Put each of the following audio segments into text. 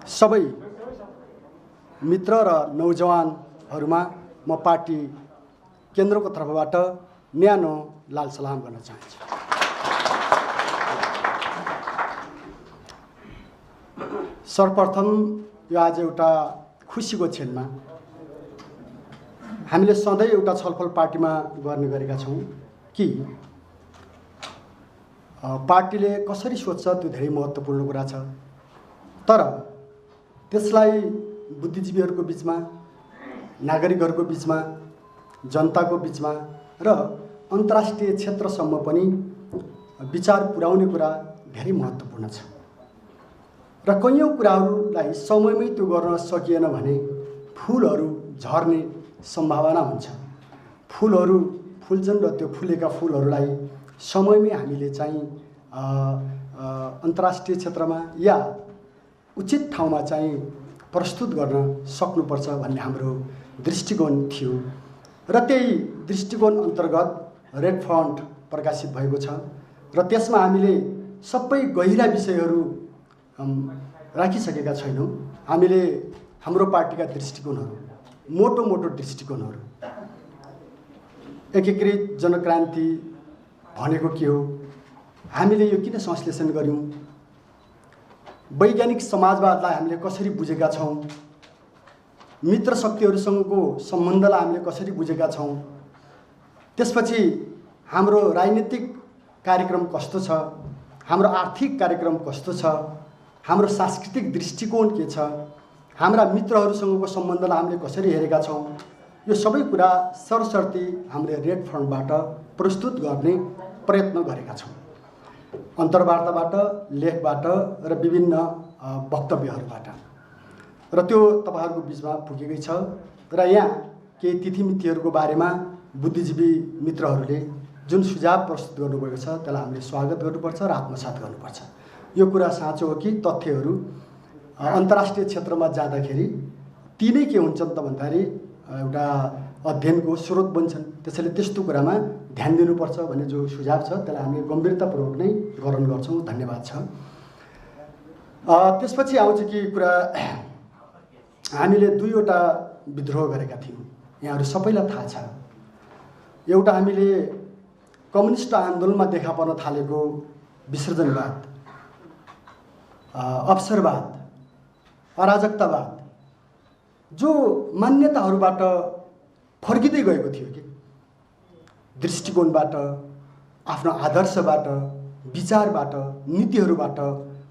सबै मित्र र नौजवानहरूमा म पार्टी केन्द्रको तर्फबाट न्यानो लाल सलाम गर्न चाहन्छु। सर्वप्रथम यो आज एउटा खुसीको क्षणमा हामीले सधैँ एउटा छलफल पार्टीमा गर्ने गरेका छौँ कि पार्टीले कसरी सोच्छ त्यो धेरै महत्त्वपूर्ण कुरा छ। तर त्यसलाई बुद्धिजीवीहरूको बिचमा, नागरिकहरूको बिचमा, जनताको बिचमा र अन्तर्राष्ट्रिय क्षेत्रसम्म पनि विचार पुर्याउने कुरा धेरै महत्त्वपूर्ण छ र कैयौँ कुराहरूलाई समयमै त्यो गर्न सकिएन भने फुलहरू झर्ने सम्भावना हुन्छ। फुलहरू फुल्छन् र त्यो फुलेका फुलहरूलाई समयमै हामीले चाहिँ अन्तर्राष्ट्रिय क्षेत्रमा या उचित ठाउँमा चाहिँ प्रस्तुत गर्न सक्नुपर्छ भन्ने हाम्रो दृष्टिकोण थियो र त्यही दृष्टिकोण अन्तर्गत रेड फ्रन्ट प्रकाशित भएको छ र त्यसमा हामीले सबै गहिरा विषयहरू राखिसकेका छैनौँ। हामीले हाम्रो पार्टीका दृष्टिकोणहरू, मोटो मोटो दृष्टिकोणहरू, एकीकृत जनक्रान्ति भनेको के हो, हामीले यो किन संश्लेषण गर्यौँ, वैज्ञानिक समाजवादलाई हामीले कसरी बुझेका छौँ, मित्र शक्तिहरूसँगको सम्बन्धलाई हामीले कसरी बुझेका छौँ, त्यसपछि हाम्रो राजनीतिक कार्यक्रम कस्तो छ, हाम्रो आर्थिक कार्यक्रम कस्तो छ, हाम्रो सांस्कृतिक दृष्टिकोण के छ, हाम्रा मित्रहरूसँगको सम्बन्धलाई हामीले कसरी हेरेका छौँ, यो सबै कुरा सरसर्ती हामीले रेड फ्रन्टबाट प्रस्तुत गर्ने प्रयत्न गरेका छौँ। अन्तर्वार्ताबाट, लेखबाट र विभिन्न वक्तव्यहरूबाट र त्यो तपाईँहरूको बिचमा पुगेकै छ र यहाँ केही तिथिमितिहरूको बारेमा बुद्धिजीवी मित्रहरूले जुन सुझाव प्रस्तुत गर्नुभएको छ त्यसलाई हामीले स्वागत गर्नुपर्छ र आत्मसात गर्नुपर्छ। यो कुरा साँचो हो कि तथ्यहरू अन्तर्राष्ट्रिय क्षेत्रमा जाँदाखेरि तिनै के हुन्छन् त भन्दाखेरि एउटा अध्ययनको स्रोत बन्छन्। त्यसैले त्यस्तो कुरामा ध्यान दिनुपर्छ भन्ने जो सुझाव छ त्यसलाई हामीले गम्भीरतापूर्वक नै ग्रहण गर्छौँ। धन्यवाद छ। त्यसपछि आउँछ कि कुरा हामीले दुईवटा विद्रोह गरेका थियौँ, यहाँहरू सबैलाई थाहा छ। एउटा हामीले कम्युनिस्ट आन्दोलनमा देखा पर्न थालेको विसर्जनवाद, अवसरवाद, अराजकतावाद जो मान्यताहरूबाट फर्किँदै गएको थियो कि दृष्टिकोणबाट, आफ्नो आदर्शबाट, विचारबाट, नीतिहरूबाट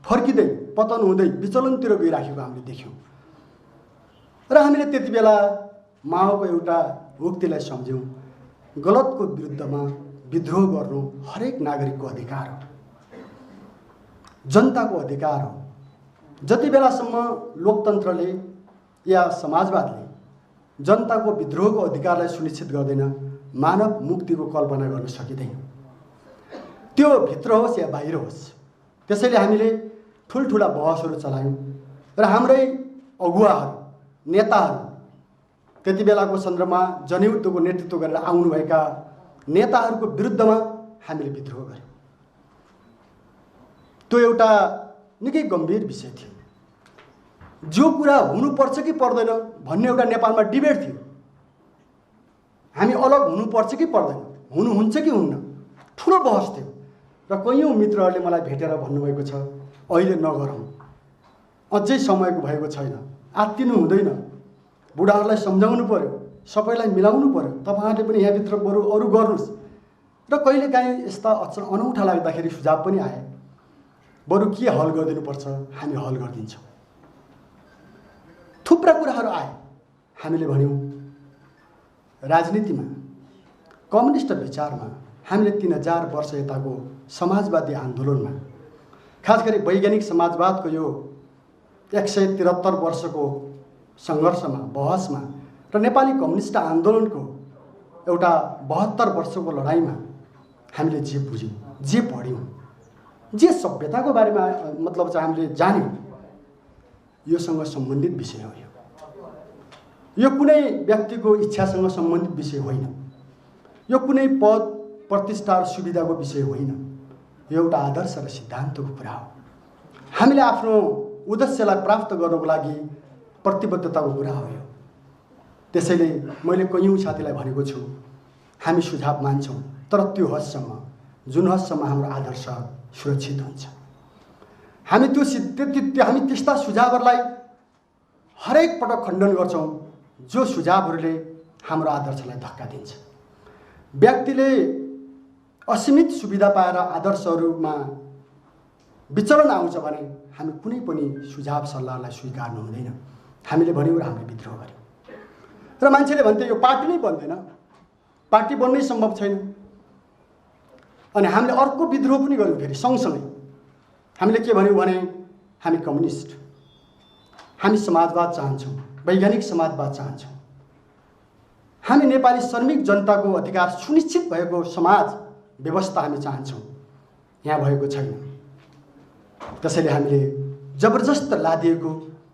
फर्किँदै पतन हुँदै विचलनतिर गइराखेको हामीले देख्यौँ र हामीले त्यति बेला माओको एउटा उक्तिलाई सम्झ्यौँ, गलतको विरुद्धमा विद्रोह गर्नु हरेक नागरिकको अधिकार हो, जनताको अधिकार हो। जति बेलासम्म लोकतन्त्रले या समाजवादले जनताको विद्रोहको अधिकारलाई सुनिश्चित गर्दैन, मानव मुक्तिको कल्पना गर्न सकिँदैन, त्यो भित्र होस् या बाहिर होस्। त्यसैले हामीले ठुल्ठुला बहसहरू चलायौँ र हाम्रै अगुवाहरू, नेताहरू, त्यति बेलाको सन्दर्भमा जनयुद्धको नेतृत्व गरेर आउनुभएका नेताहरूको विरुद्धमा हामीले विद्रोह गर्यौँ। त्यो एउटा निकै गम्भीर विषय थियो। जो कुरा हुनुपर्छ कि पर्दैन भन्ने एउटा नेपालमा डिबेट थियो। हामी अलग हुनुपर्छ कि पर्दैन, हुनुहुन्छ कि हुन्न, ठुलो बहस थियो र कैयौँ मित्रहरूले मलाई भेटेर भन्नुभएको छ अहिले नगरौँ, अझै समयको भएको छैन, आत्तिनु हुँदैन, बुढाहरूलाई सम्झाउनु पर्यो, सबैलाई मिलाउनु पर्यो, तपाईँहरूले पनि यहाँभित्र बरु अरू गर्नुहोस्। र कहिलेकाहीँ यस्ता अनौठा लाग्दाखेरि सुझाव पनि आए, बरु के हल गरिदिनुपर्छ, हामी हल गरिदिन्छौँ। थुप्रा कुराहरू आए। हामीले भन्यौँ राजनीतिमा, कम्युनिस्ट विचारमा, हामीले 3000 वर्ष यताको समाजवादी आन्दोलनमा, खास गरी वैज्ञानिक समाजवादको यो 173 वर्षको सङ्घर्षमा, बहसमा र नेपाली कम्युनिस्ट आन्दोलनको एउटा 72 वर्षको लडाइँमा हामीले जे बुझ्यौँ, जे पढ्यौँ, जे सभ्यताको बारेमा मतलब चाहिँ हामीले जान्यौँ, योसँग सम्बन्धित विषय हो। यो कुनै व्यक्तिको इच्छासँग सम्बन्धित विषय होइन, यो कुनै पद प्रतिष्ठा र सुविधाको विषय होइन, यो एउटा आदर्श र सिद्धान्तको कुरा हो। हामीले आफ्नो उद्देश्यलाई प्राप्त गर्नको लागि प्रतिबद्धताको कुरा हो यो। त्यसैले मैले कयौँ साथीलाई भनेको छु, हामी सुझाव मान्छौँ, तर त्यो हदसम्म जुन हदसम्म हाम्रो आदर्श सुरक्षित हुन्छ। हामी हामी त्यस्ता सुझावहरूलाई हरेक पटक खण्डन गर्छौँ जो सुझावहरूले हाम्रो आदर्शलाई धक्का दिन्छ। व्यक्तिले असीमित सुविधा पाएर आदर्शहरूमा विचलन आउँछ भने हामी कुनै पनि सुझाव सल्लाहलाई स्वीकार्नु हुँदैन। हामीले भन्यौँ र हामीले विद्रोह गर्यौँ र मान्छेले भन्थे यो पार्टी नै बन्दैन, पार्टी बन्नै सम्भव छैन। अनि हामीले अर्को विद्रोह पनि गर्यौँ। फेरि सँगसँगै हामीले के भन्यौँ भने हामी कम्युनिस्ट, हामी समाजवाद चाहन्छौँ, वैज्ञानिक समाजवाद चाहन्छौँ, हामी नेपाली श्रमिक जनताको अधिकार सुनिश्चित भएको समाज व्यवस्था हामी चाहन्छौँ, यहाँ भएको छैन। त्यसैले हामीले जबरजस्त लादिएको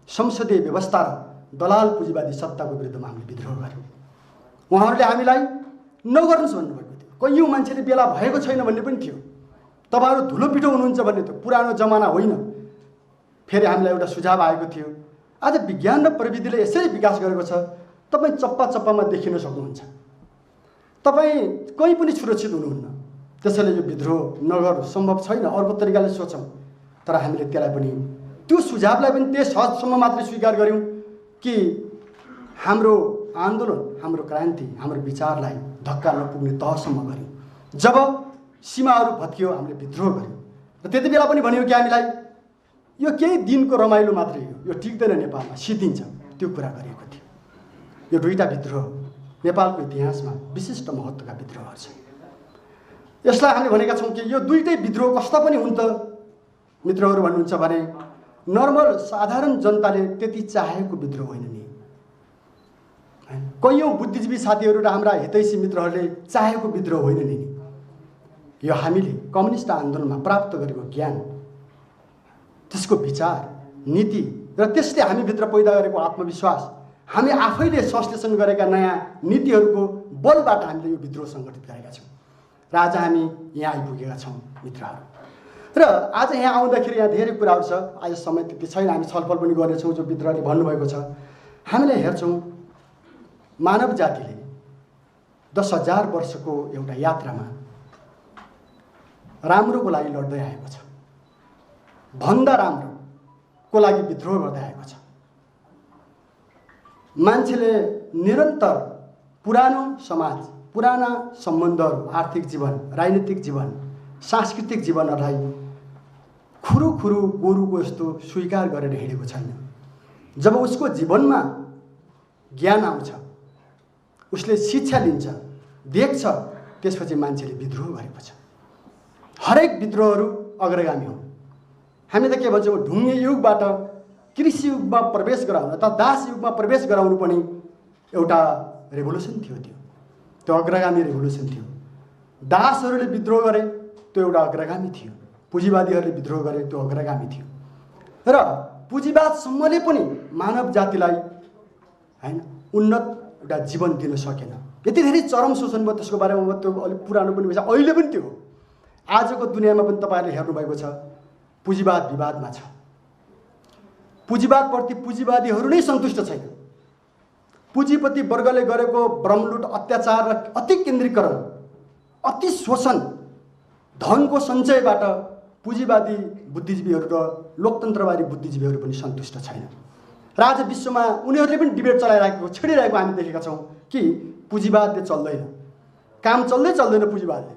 संसदीय व्यवस्था र दलाल पुँजीवादी सत्ताको विरुद्धमा हामीले विद्रोह गर्यौँ। उहाँहरूले हामीलाई नगर्नुहोस् भन्नुभएको थियो। कयौँ मान्छेले बेला भएको छैन भन्ने पनि थियो। तपाईँहरू धुलो पिठो हुनुहुन्छ भन्ने त्यो पुरानो जमाना होइन। फेरि हामीलाई एउटा सुझाव आएको थियो, आज विज्ञान र प्रविधिले यसरी विकास गरेको छ, तपाईँ चप्पा चप्पामा देखिन सक्नुहुन्छ, तपाईँ कहीँ पनि सुरक्षित हुनुहुन्न। त्यसैले यो विद्रोह नगर्नु सम्भव छैन, अर्को तरिकाले सोचौँ। तर हामीले त्यसलाई पनि त्यो सुझावलाई पनि त्यस हदसम्म मात्रै स्वीकार गऱ्यौँ कि हाम्रो आन्दोलन, हाम्रो क्रान्ति, हाम्रो विचारलाई धक्का नपुग्ने तहसम्म गऱ्यौँ। जब सीमाहरू भत्कियो हामीले विद्रोह गऱ्यौँ र त्यति बेला पनि भन्यो कि हामीलाई यो केही दिनको रमाइलो मात्रै हो, यो टिक्दैन, नेपालमा सिद्धिन्छ, त्यो कुरा गरिएको थियो। यो दुईटा विद्रोह नेपालको इतिहासमा विशिष्ट महत्त्वका विद्रोहहरू छन्। यसलाई हामीले भनेका छौँ कि यो दुईटै विद्रोह कस्ता पनि हुन् त मित्रहरू भन्नुहुन्छ भने नर्मल साधारण जनताले त्यति चाहेको विद्रोह होइन नि। कयौँ बुद्धिजीवी साथीहरू र हाम्रा हितैषी मित्रहरूले चाहेको विद्रोह होइन नि। यो हामीले कम्युनिस्ट आन्दोलनमा प्राप्त गरेको ज्ञान, त्यसको विचार, नीति र त्यसले हामीभित्र पैदा गरेको आत्मविश्वास, हामी आफैले संश्लेषण गरेका नयाँ नीतिहरूको बलबाट हामीले यो विद्रोह सङ्गठित गरेका छौँ र आज हामी यहाँ आइपुगेका छौँ मित्रहरू। र आज यहाँ आउँदाखेरि यहाँ धेरै कुराहरू छ, आज समय त्यति छैन, हामी छलफल पनि गर्नेछौँ जो मित्रहरूले भन्नुभएको छ। हामीले हेर्छौँ मानव जातिले 10,000 वर्षको एउटा यात्रामा राम्रोको लागि लड्दै आएको छ, भन्दा राम्रोको लागि विद्रोह गर्दै आएको छ। मान्छेले निरन्तर पुरानो समाज, पुराना सम्बन्धहरू, आर्थिक जीवन, राजनीतिक जीवन, सांस्कृतिक जीवनहरूलाई खुरुखुरु गोरुको जस्तो स्वीकार गरेर हिँडेको छैन। जब उसको जीवनमा ज्ञान आउँछ, उसले शिक्षा लिन्छ, देख्छ, त्यसपछि मान्छेले विद्रोह गरेको छ। हरेक विद्रोहहरू अग्रगामी हुन्। हामी त के भन्छौँ, ढुङ्गे युगबाट कृषि युगमा प्रवेश गराउन अथवा दास युगमा प्रवेश गराउनु पनि एउटा रेभोल्युसन थियो। त्यो अग्रगामी रेभोल्युसन थियो। दासहरूले विद्रोह गरे, त्यो एउटा अग्रगामी थियो। पुँजीवादीहरूले विद्रोह गरे, त्यो अग्रगामी थियो। र पुँजीवादसम्मले पनि मानव जातिलाई हैन उन्नत एउटा जीवन दिन सकेन। यति धेरै चरम शोषण भयो, त्यसको बारेमा म त्यो अलिक पुरानो पनि भएछ, अहिले पनि त्यो हो। आजको दुनियाँमा पनि तपाईँहरूले हेर्नुभएको छ, पुँजीवाद विवादमा छ। पुँजीवादप्रति पुँजीवादीहरू नै सन्तुष्ट छैन। पुँजीपति वर्गले गरेको भ्रमलुट, अत्याचार र अति केन्द्रीकरण, अति शोषण, धनको सञ्चयबाट पुँजीवादी बुद्धिजीवीहरू र लोकतन्त्रवादी बुद्धिजीवीहरू पनि सन्तुष्ट छैन। र आज विश्वमा उनीहरूले पनि डिबेट चलाइरहेको, छेडिरहेको हामी देखेका छौँ कि पुँजीवादले चल्दैन, काम चल्दैन पुँजीवादले।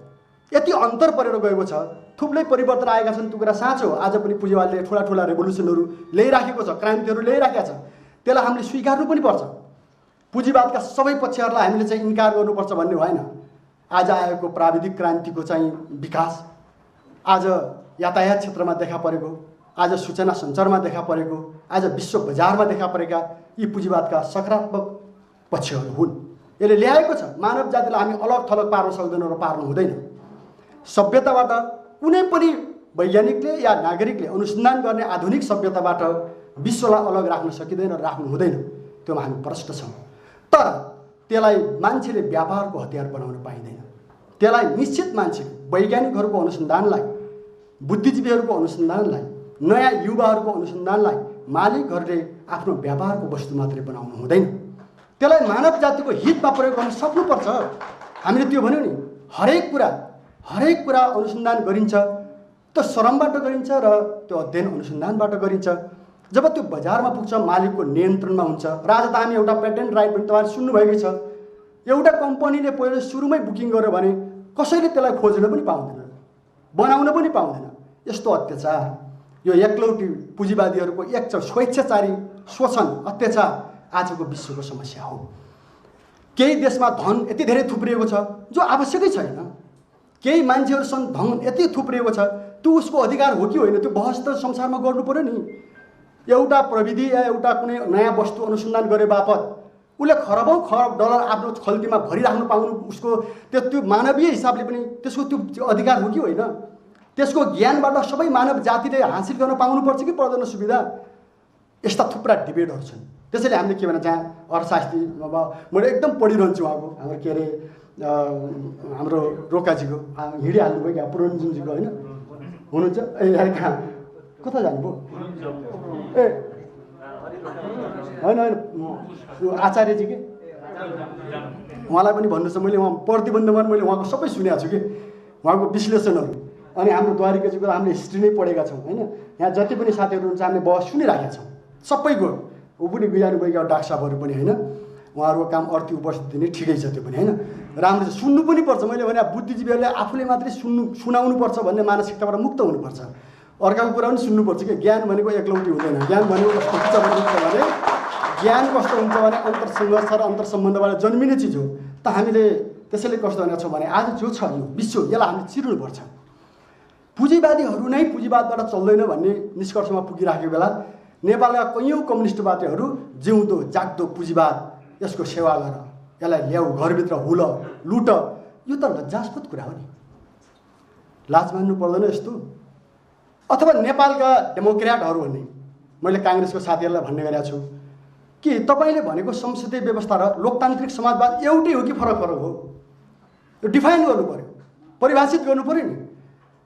यति अन्तर परेर गएको छ, थुप्रै परिवर्तन आएका छन्, त्यो कुरा साँचो हो। आज पनि पुँजीवादले ठुला रेभोल्युसनहरू ल्याइराखेको छ, क्रान्तिहरू ल्याइराखेका छ, त्यसलाई हामीले स्वीकार्नु पनि पर्छ। पुँजीवादका सबै पक्षहरूलाई हामीले चाहिँ इन्कार गर्नुपर्छ भन्ने होइन। आज आएको प्राविधिक क्रान्तिको चाहिँ विकास, आज यातायात क्षेत्रमा देखा परेको, आज सूचना सञ्चारमा देखा परेको, आज विश्व बजारमा देखा परेका यी पुँजीवादका सकारात्मक पक्षहरू हुन्। यसले ल्याएको छ। मानव जातिलाई हामी अलग थलग पार्न सक्दैनौँ र पार्नु हुँदैन। सभ्यताबाट कुनै पनि वैज्ञानिकले या नागरिकले अनुसन्धान गर्ने आधुनिक सभ्यताबाट विश्वलाई अलग राख्न सकिँदैन, राख्नु हुँदैन। त्योमा हामी प्रष्ट छौँ। तर त्यसलाई मान्छेले व्यापारको हतियार बनाउन पाइँदैन। त्यसलाई निश्चित मान्छे, वैज्ञानिकहरूको अनुसन्धानलाई, बुद्धिजीवीहरूको अनुसन्धानलाई, नयाँ युवाहरूको अनुसन्धानलाई मालिकहरूले आफ्नो व्यापारको वस्तु मात्रै बनाउनु हुँदैन, त्यसलाई मानव जातिको हितमा प्रयोग गर्न सक्नुपर्छ। हामीले त्यो भन्यौँ नि, हरेक कुरा अनुसन्धान गरिन्छ, त्यो श्रमबाट गरिन्छ र त्यो अध्ययन अनुसन्धानबाट गरिन्छ। जब त्यो बजारमा पुग्छ, मालिकको नियन्त्रणमा हुन्छ। र आज त हामी एउटा पेटेन्ट राइट पनि तपाईँले सुन्नुभएकै छ, एउटा कम्पनीले पहिलो सुरुमै बुकिङ गर्यो भने कसैले त्यसलाई खोज्न पनि पाउँदैन, बनाउन पनि पाउँदैन। यस्तो अत्याचार, यो एकलौटी पुँजीवादीहरूको स्वेच्छाचारी शोषण, अत्याचार आजको विश्वको समस्या हो। केही देशमा धन यति धेरै थुप्रिएको छ जो आवश्यकै छैन, केही मान्छेहरूसँग धन यति थुप्रिएको छ, त्यो उसको अधिकार हो कि होइन, त्यो बहस त संसारमा गर्नु पर्यो नि। एउटा प्रविधि या एउटा कुनै नयाँ वस्तु अनुसन्धान गरे बापत उसले खरबौँ खरब डलर आफ्नो खल्तीमा भरिराख्नु पाउनु उसको त्यो मानवीय हिसाबले पनि त्यसको त्यो अधिकार हो कि होइन? त्यसको ज्ञानबाट सबै मानव जातिले हासिल गर्न पाउनुपर्छ कि पर्दैन सुविधा? यस्ता थुप्रा डिबेटहरू छन्। त्यसैले हामीले के भन्छ, जहाँ अर्थशास्त्री अब मैले एकदम पढिरहन्छु उहाँको, हाम्रो के अरे हाम्रो रोकाजीको हिँडिहाल्नुभयो क्या, पुरन्जुनजीको होइन हुनुहुन्छ, ए कहाँ कता जानुभयो? ए होइन आचार्यजी के उहाँलाई पनि भन्नु छ। मैले उहाँ प्रतिबन्धमा मैले उहाँको सबै सुनेको छु कि, उहाँको विश्लेषणहरू। अनि हाम्रो द्वारिकाजीको हामीले हिस्ट्री नै पढेका छौँ होइन। यहाँ जति पनि साथीहरू हुन्छ हामीले बहस सुनिराखेका छौँ सबैको। ऊ पनि बिजानुभएका डाक्टर साहबहरू पनि होइन, उहाँहरूको काम अर्थी उपस्थिति नै ठिकै छ, त्यो पनि होइन राम्रो छ, सुन्नु पनि पर्छ। मैले भने बुद्धिजीवीहरूले आफूले मात्रै सुनाउनुपर्छ भन्ने मानसिकताबाट मुक्त हुनुपर्छ। अर्काको कुरा पनि सुन्नुपर्छ कि ज्ञान भनेको एकलौटी हुँदैन। ज्ञान भनेको कस्तो हुन्छ भने ज्ञान कस्तो हुन्छ भने अन्तरसङ्घर्ष र अन्तरसम्बन्धबाट जन्मिने चिज हो। त हामीले त्यसैले कस्तो भनेको छौँ भने आज जो छ यो विश्व, यसलाई हामीले चिर्नुपर्छ। पुँजीवादीहरू नै पुँजीवादबाट चल्दैन भन्ने निष्कर्षमा पुगिराखेको बेला नेपालका कैयौँ कम्युनिस्टवादीहरू जिउँदो जाग्दो पुँजीवाद, यसको सेवा गर, यसलाई ल्याऊ घरभित्र हुल लुट, यो त लज्जास्पद कुरा हो नि। लाज मान्नु पर्दैन यस्तो। अथवा नेपालका डेमोक्रेटहरू भन्ने, मैले काङ्ग्रेसको साथीहरूलाई भन्ने गरेको छु कि तपाईँले भनेको संसदीय व्यवस्था र लोकतान्त्रिक समाजवाद एउटै हो कि फरक फरक हो? यो डिफाइन गर्नु पऱ्यो, परिभाषित गर्नु पऱ्यो नि।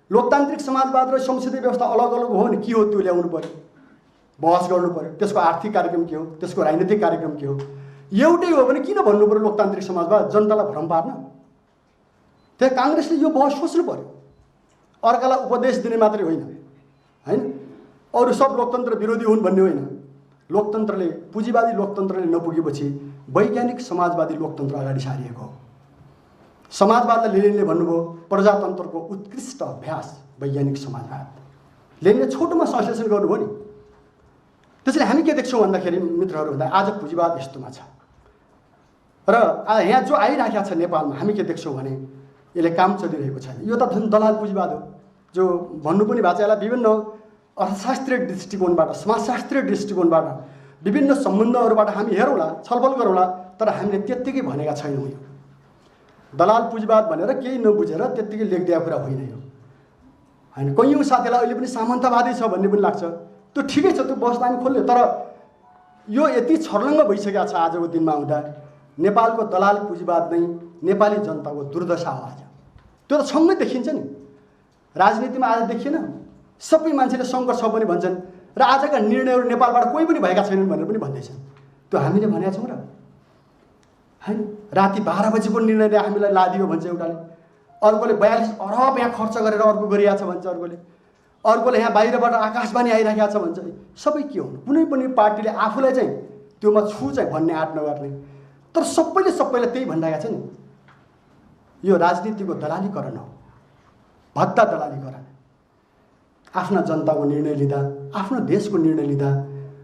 लोकतान्त्रिक समाजवाद र संसदीय व्यवस्था अलग अलग हो नि, के हो त्यो ल्याउनु पऱ्यो, बहस गर्नु पऱ्यो। त्यसको आर्थिक कार्यक्रम के हो, त्यसको राजनीतिक कार्यक्रम के हो? एउटै हो भने किन भन्नु पऱ्यो लोकतान्त्रिक समाजवाद? जनतालाई भ्रम पार्न? त्यहाँ काङ्ग्रेसले यो बहस सोच्नु पऱ्यो। अर्कालाई उपदेश दिने मात्रै होइन होइन, अरू सब लोकतन्त्र विरोधी हुन् भन्ने होइन। लोकतन्त्रले, पुँजीवादी लोकतन्त्रले नपुगेपछि वैज्ञानिक समाजवादी लोकतन्त्र अगाडि सारिएको हो। समाजवादलाई लेनिनले भन्नुभयो प्रजातन्त्रको उत्कृष्ट अभ्यास वैज्ञानिक समाजवाद। लेनिनले छोटोमा संश्लेषण गर्नुभयो नि। त्यसैले हामी के देख्छौँ भन्दाखेरि मित्रहरू भन्दा आज पुँजीवाद यस्तोमा छ र यहाँ जो आइराखेको छ नेपालमा हामी के देख्छौँ भने यसले काम चलिरहेको छैन। यो त झन् दलाल पुँजीवाद हो, जो भन्नु पनि भएको छ। यसलाई विभिन्न अर्थशास्त्रीय दृष्टिकोणबाट, समाजशास्त्रीय दृष्टिकोणबाट, विभिन्न सम्बन्धहरूबाट हामी हेरौँला, छलफल गरौँला, तर हामीले त्यत्तिकै भनेका छैनौँ। यो दलाल पुँजीवाद भनेर केही नबुझेर त्यत्तिकै लेखिदिएको कुरा होइन यो होइन। कैयौँ साथीलाई अहिले पनि सामन्तवादी छ भन्ने पनि लाग्छ, त्यो ठिकै छ, त्यो बहस हामी खोल्यो। तर यो यति छर्लङ्ग भइसकेको छ आजको दिनमा आउँदा, नेपालको दलाल पुँजीवाद नै नेपाली जनताको दुर्दशा हो आज। त्यो त सँगै देखिन्छ नि, राजनीतिमा आज देखिएन? सबै मान्छेले सङ्घर्ष पनि भन्छन् र आजका निर्णयहरू नेपालबाट कोही पनि भएका छैनन् भनेर पनि भन्दैछन्। त्यो हामीले भनेका छौँ र होइन? राति 12 बजीको निर्णयले हामीलाई लादियो भन्छ एउटाले, अर्कोले 42 अरब यहाँ खर्च गरेर अर्को गरिरहेको छ भन्छ अर्कोले यहाँ बाहिरबाट आकाशवाणी आइरहेको छ भन्छ। सबै के हुनु, कुनै पनि पार्टीले आफूलाई चाहिँ त्योमा छु चाहिँ भन्ने आँट नगर्ने, तर सबैले त्यही भनिरहेको छ नि। यो राजनीतिको दलालीकरण हो, भद्दा दलालीकरण। आफ्ना जनताको निर्णय लिँदा, आफ्नो देशको निर्णय लिँदा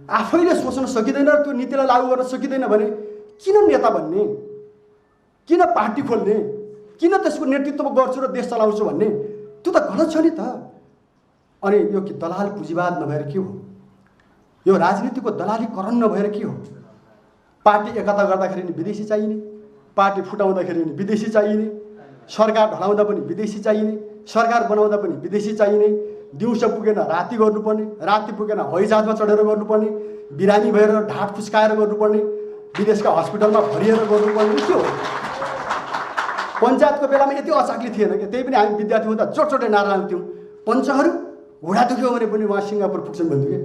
आफैले सोच्न सकिँदैन र त्यो नीतिलाई लागू गर्न सकिँदैन भने किन नेता बन्ने, किन पार्टी खोल्ने, किन त्यसको नेतृत्व गर्छु र देश चलाउँछु भन्ने? त्यो त गलत छ नि त। अनि यो कि दलाल पुँजीवाद नभएर के हो? यो राजनीतिको दलालीकरण नभएर के हो? पार्टी एकता गर्दाखेरि नि विदेशी चाहिने, पार्टी फुटाउँदाखेरि नि विदेशी चाहिने, सरकार ढलाउँदा पनि विदेशी चाहिने, सरकार बनाउँदा पनि विदेशी चाहिने, दिउँसो पुगेन राति गर्नुपर्ने, राति पुगेन हवाईजहाजमा चढेर गर्नुपर्ने, बिरामी भएर ढाड फुस्काएर गर्नुपर्ने, विदेशका हस्पिटलमा भरिएर गर्नुपर्ने। के हो? पञ्चायतको बेलामा यति अचाक्ली थिएन कि, त्यही पनि हामी विद्यार्थी हुँदा जोड जोडे नारा लाउँथ्यौँ, पञ्चहरू घुँडा दुख्यो भने पनि उहाँ सिङ्गापुर पुग्छन् भन्थ्यो कि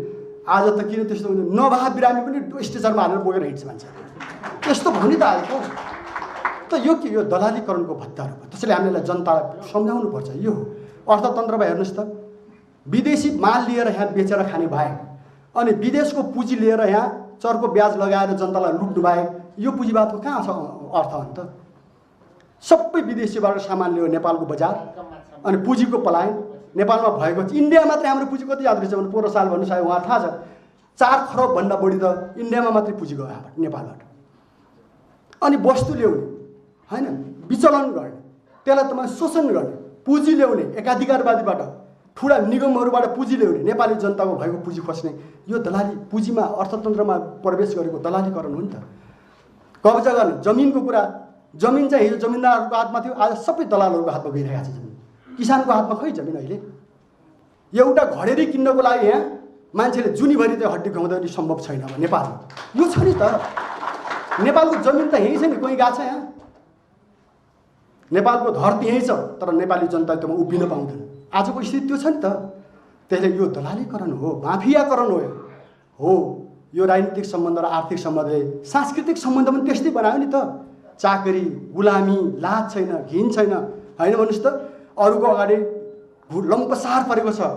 आज त किन त्यस्तो हुन्छ नभए बिरामी पनि स्टेजरमा हालेर बोकेर हिँड्छ मान्छे त्यस्तो भनि त आएको त यो के यो दलालीकरणको भत्ताहरू भयो त्यसैले हामीलाई जनतालाई सम्झाउनुपर्छ यो अर्थतन्त्रमा हेर्नुहोस् त विदेशी माल लिएर यहाँ बेचेर खाने भए अनि विदेशको पुँजी लिएर यहाँ चर्को ब्याज लगाएर जनतालाई लुट्नु भए यो पुँजीवादको कहाँ छ अर्थ अन्त सबै विदेशीबाट सामान ल्यायो नेपालको बजार अनि पुँजीको पलायन नेपालमा भएको इन्डिया मात्रै हाम्रो पुँजी कति याद रहेछ भने 15 साल भन्नु सायद उहाँ थाहा छ 4 खरबभन्दा बढी त इन्डियामा मात्रै पुँजी गयो यहाँबाट नेपालबाट अनि वस्तु ल्याउने हैन विचलन गर्ने त्यसलाई तपाईँ शोषण गर्ने पुँजी ल्याउने एकाधिकारवादीबाट ठुला निगमहरूबाट पुँजी ल्याउने नेपाली जनताको भएको पुँजी खोज्ने यो दलाली पुँजीमा अर्थतन्त्रमा प्रवेश गरेको दलालीकरण हो नि त कब्जा गर्ने जमिनको कुरा जमिन चाहिँ हिजो जमिनदारहरूको हातमा थियो आज सबै दलालहरूको हातमा गइरहेको छ जमिन किसानको हातमा खै जमिन अहिले एउटा घडेरी किन्नको लागि यहाँ मान्छेले जुनीभरि चाहिँ हड्डी खुवाउँदा पनि सम्भव छैन अब नेपालमा यो छ नि त नेपालको जमिन त यहीँ छ नि कोही गएको छ यहाँ नेपालको धरती यहीँ छ तर नेपाली जनता त्यसमा उभिन पाउँदैन आजको स्थिति त्यो छ नि त त्यसले यो दलालीकरण हो माफियाकरण हो यो राजनीतिक सम्बन्ध र आर्थिक सम्बन्धले सांस्कृतिक सम्बन्ध पनि त्यस्तै बनायो नि त चाकरी गुलामी लाज छैन घिन छैन हैन भन्नुहोस् त अरूको अगाडि लम्पसार परेको छ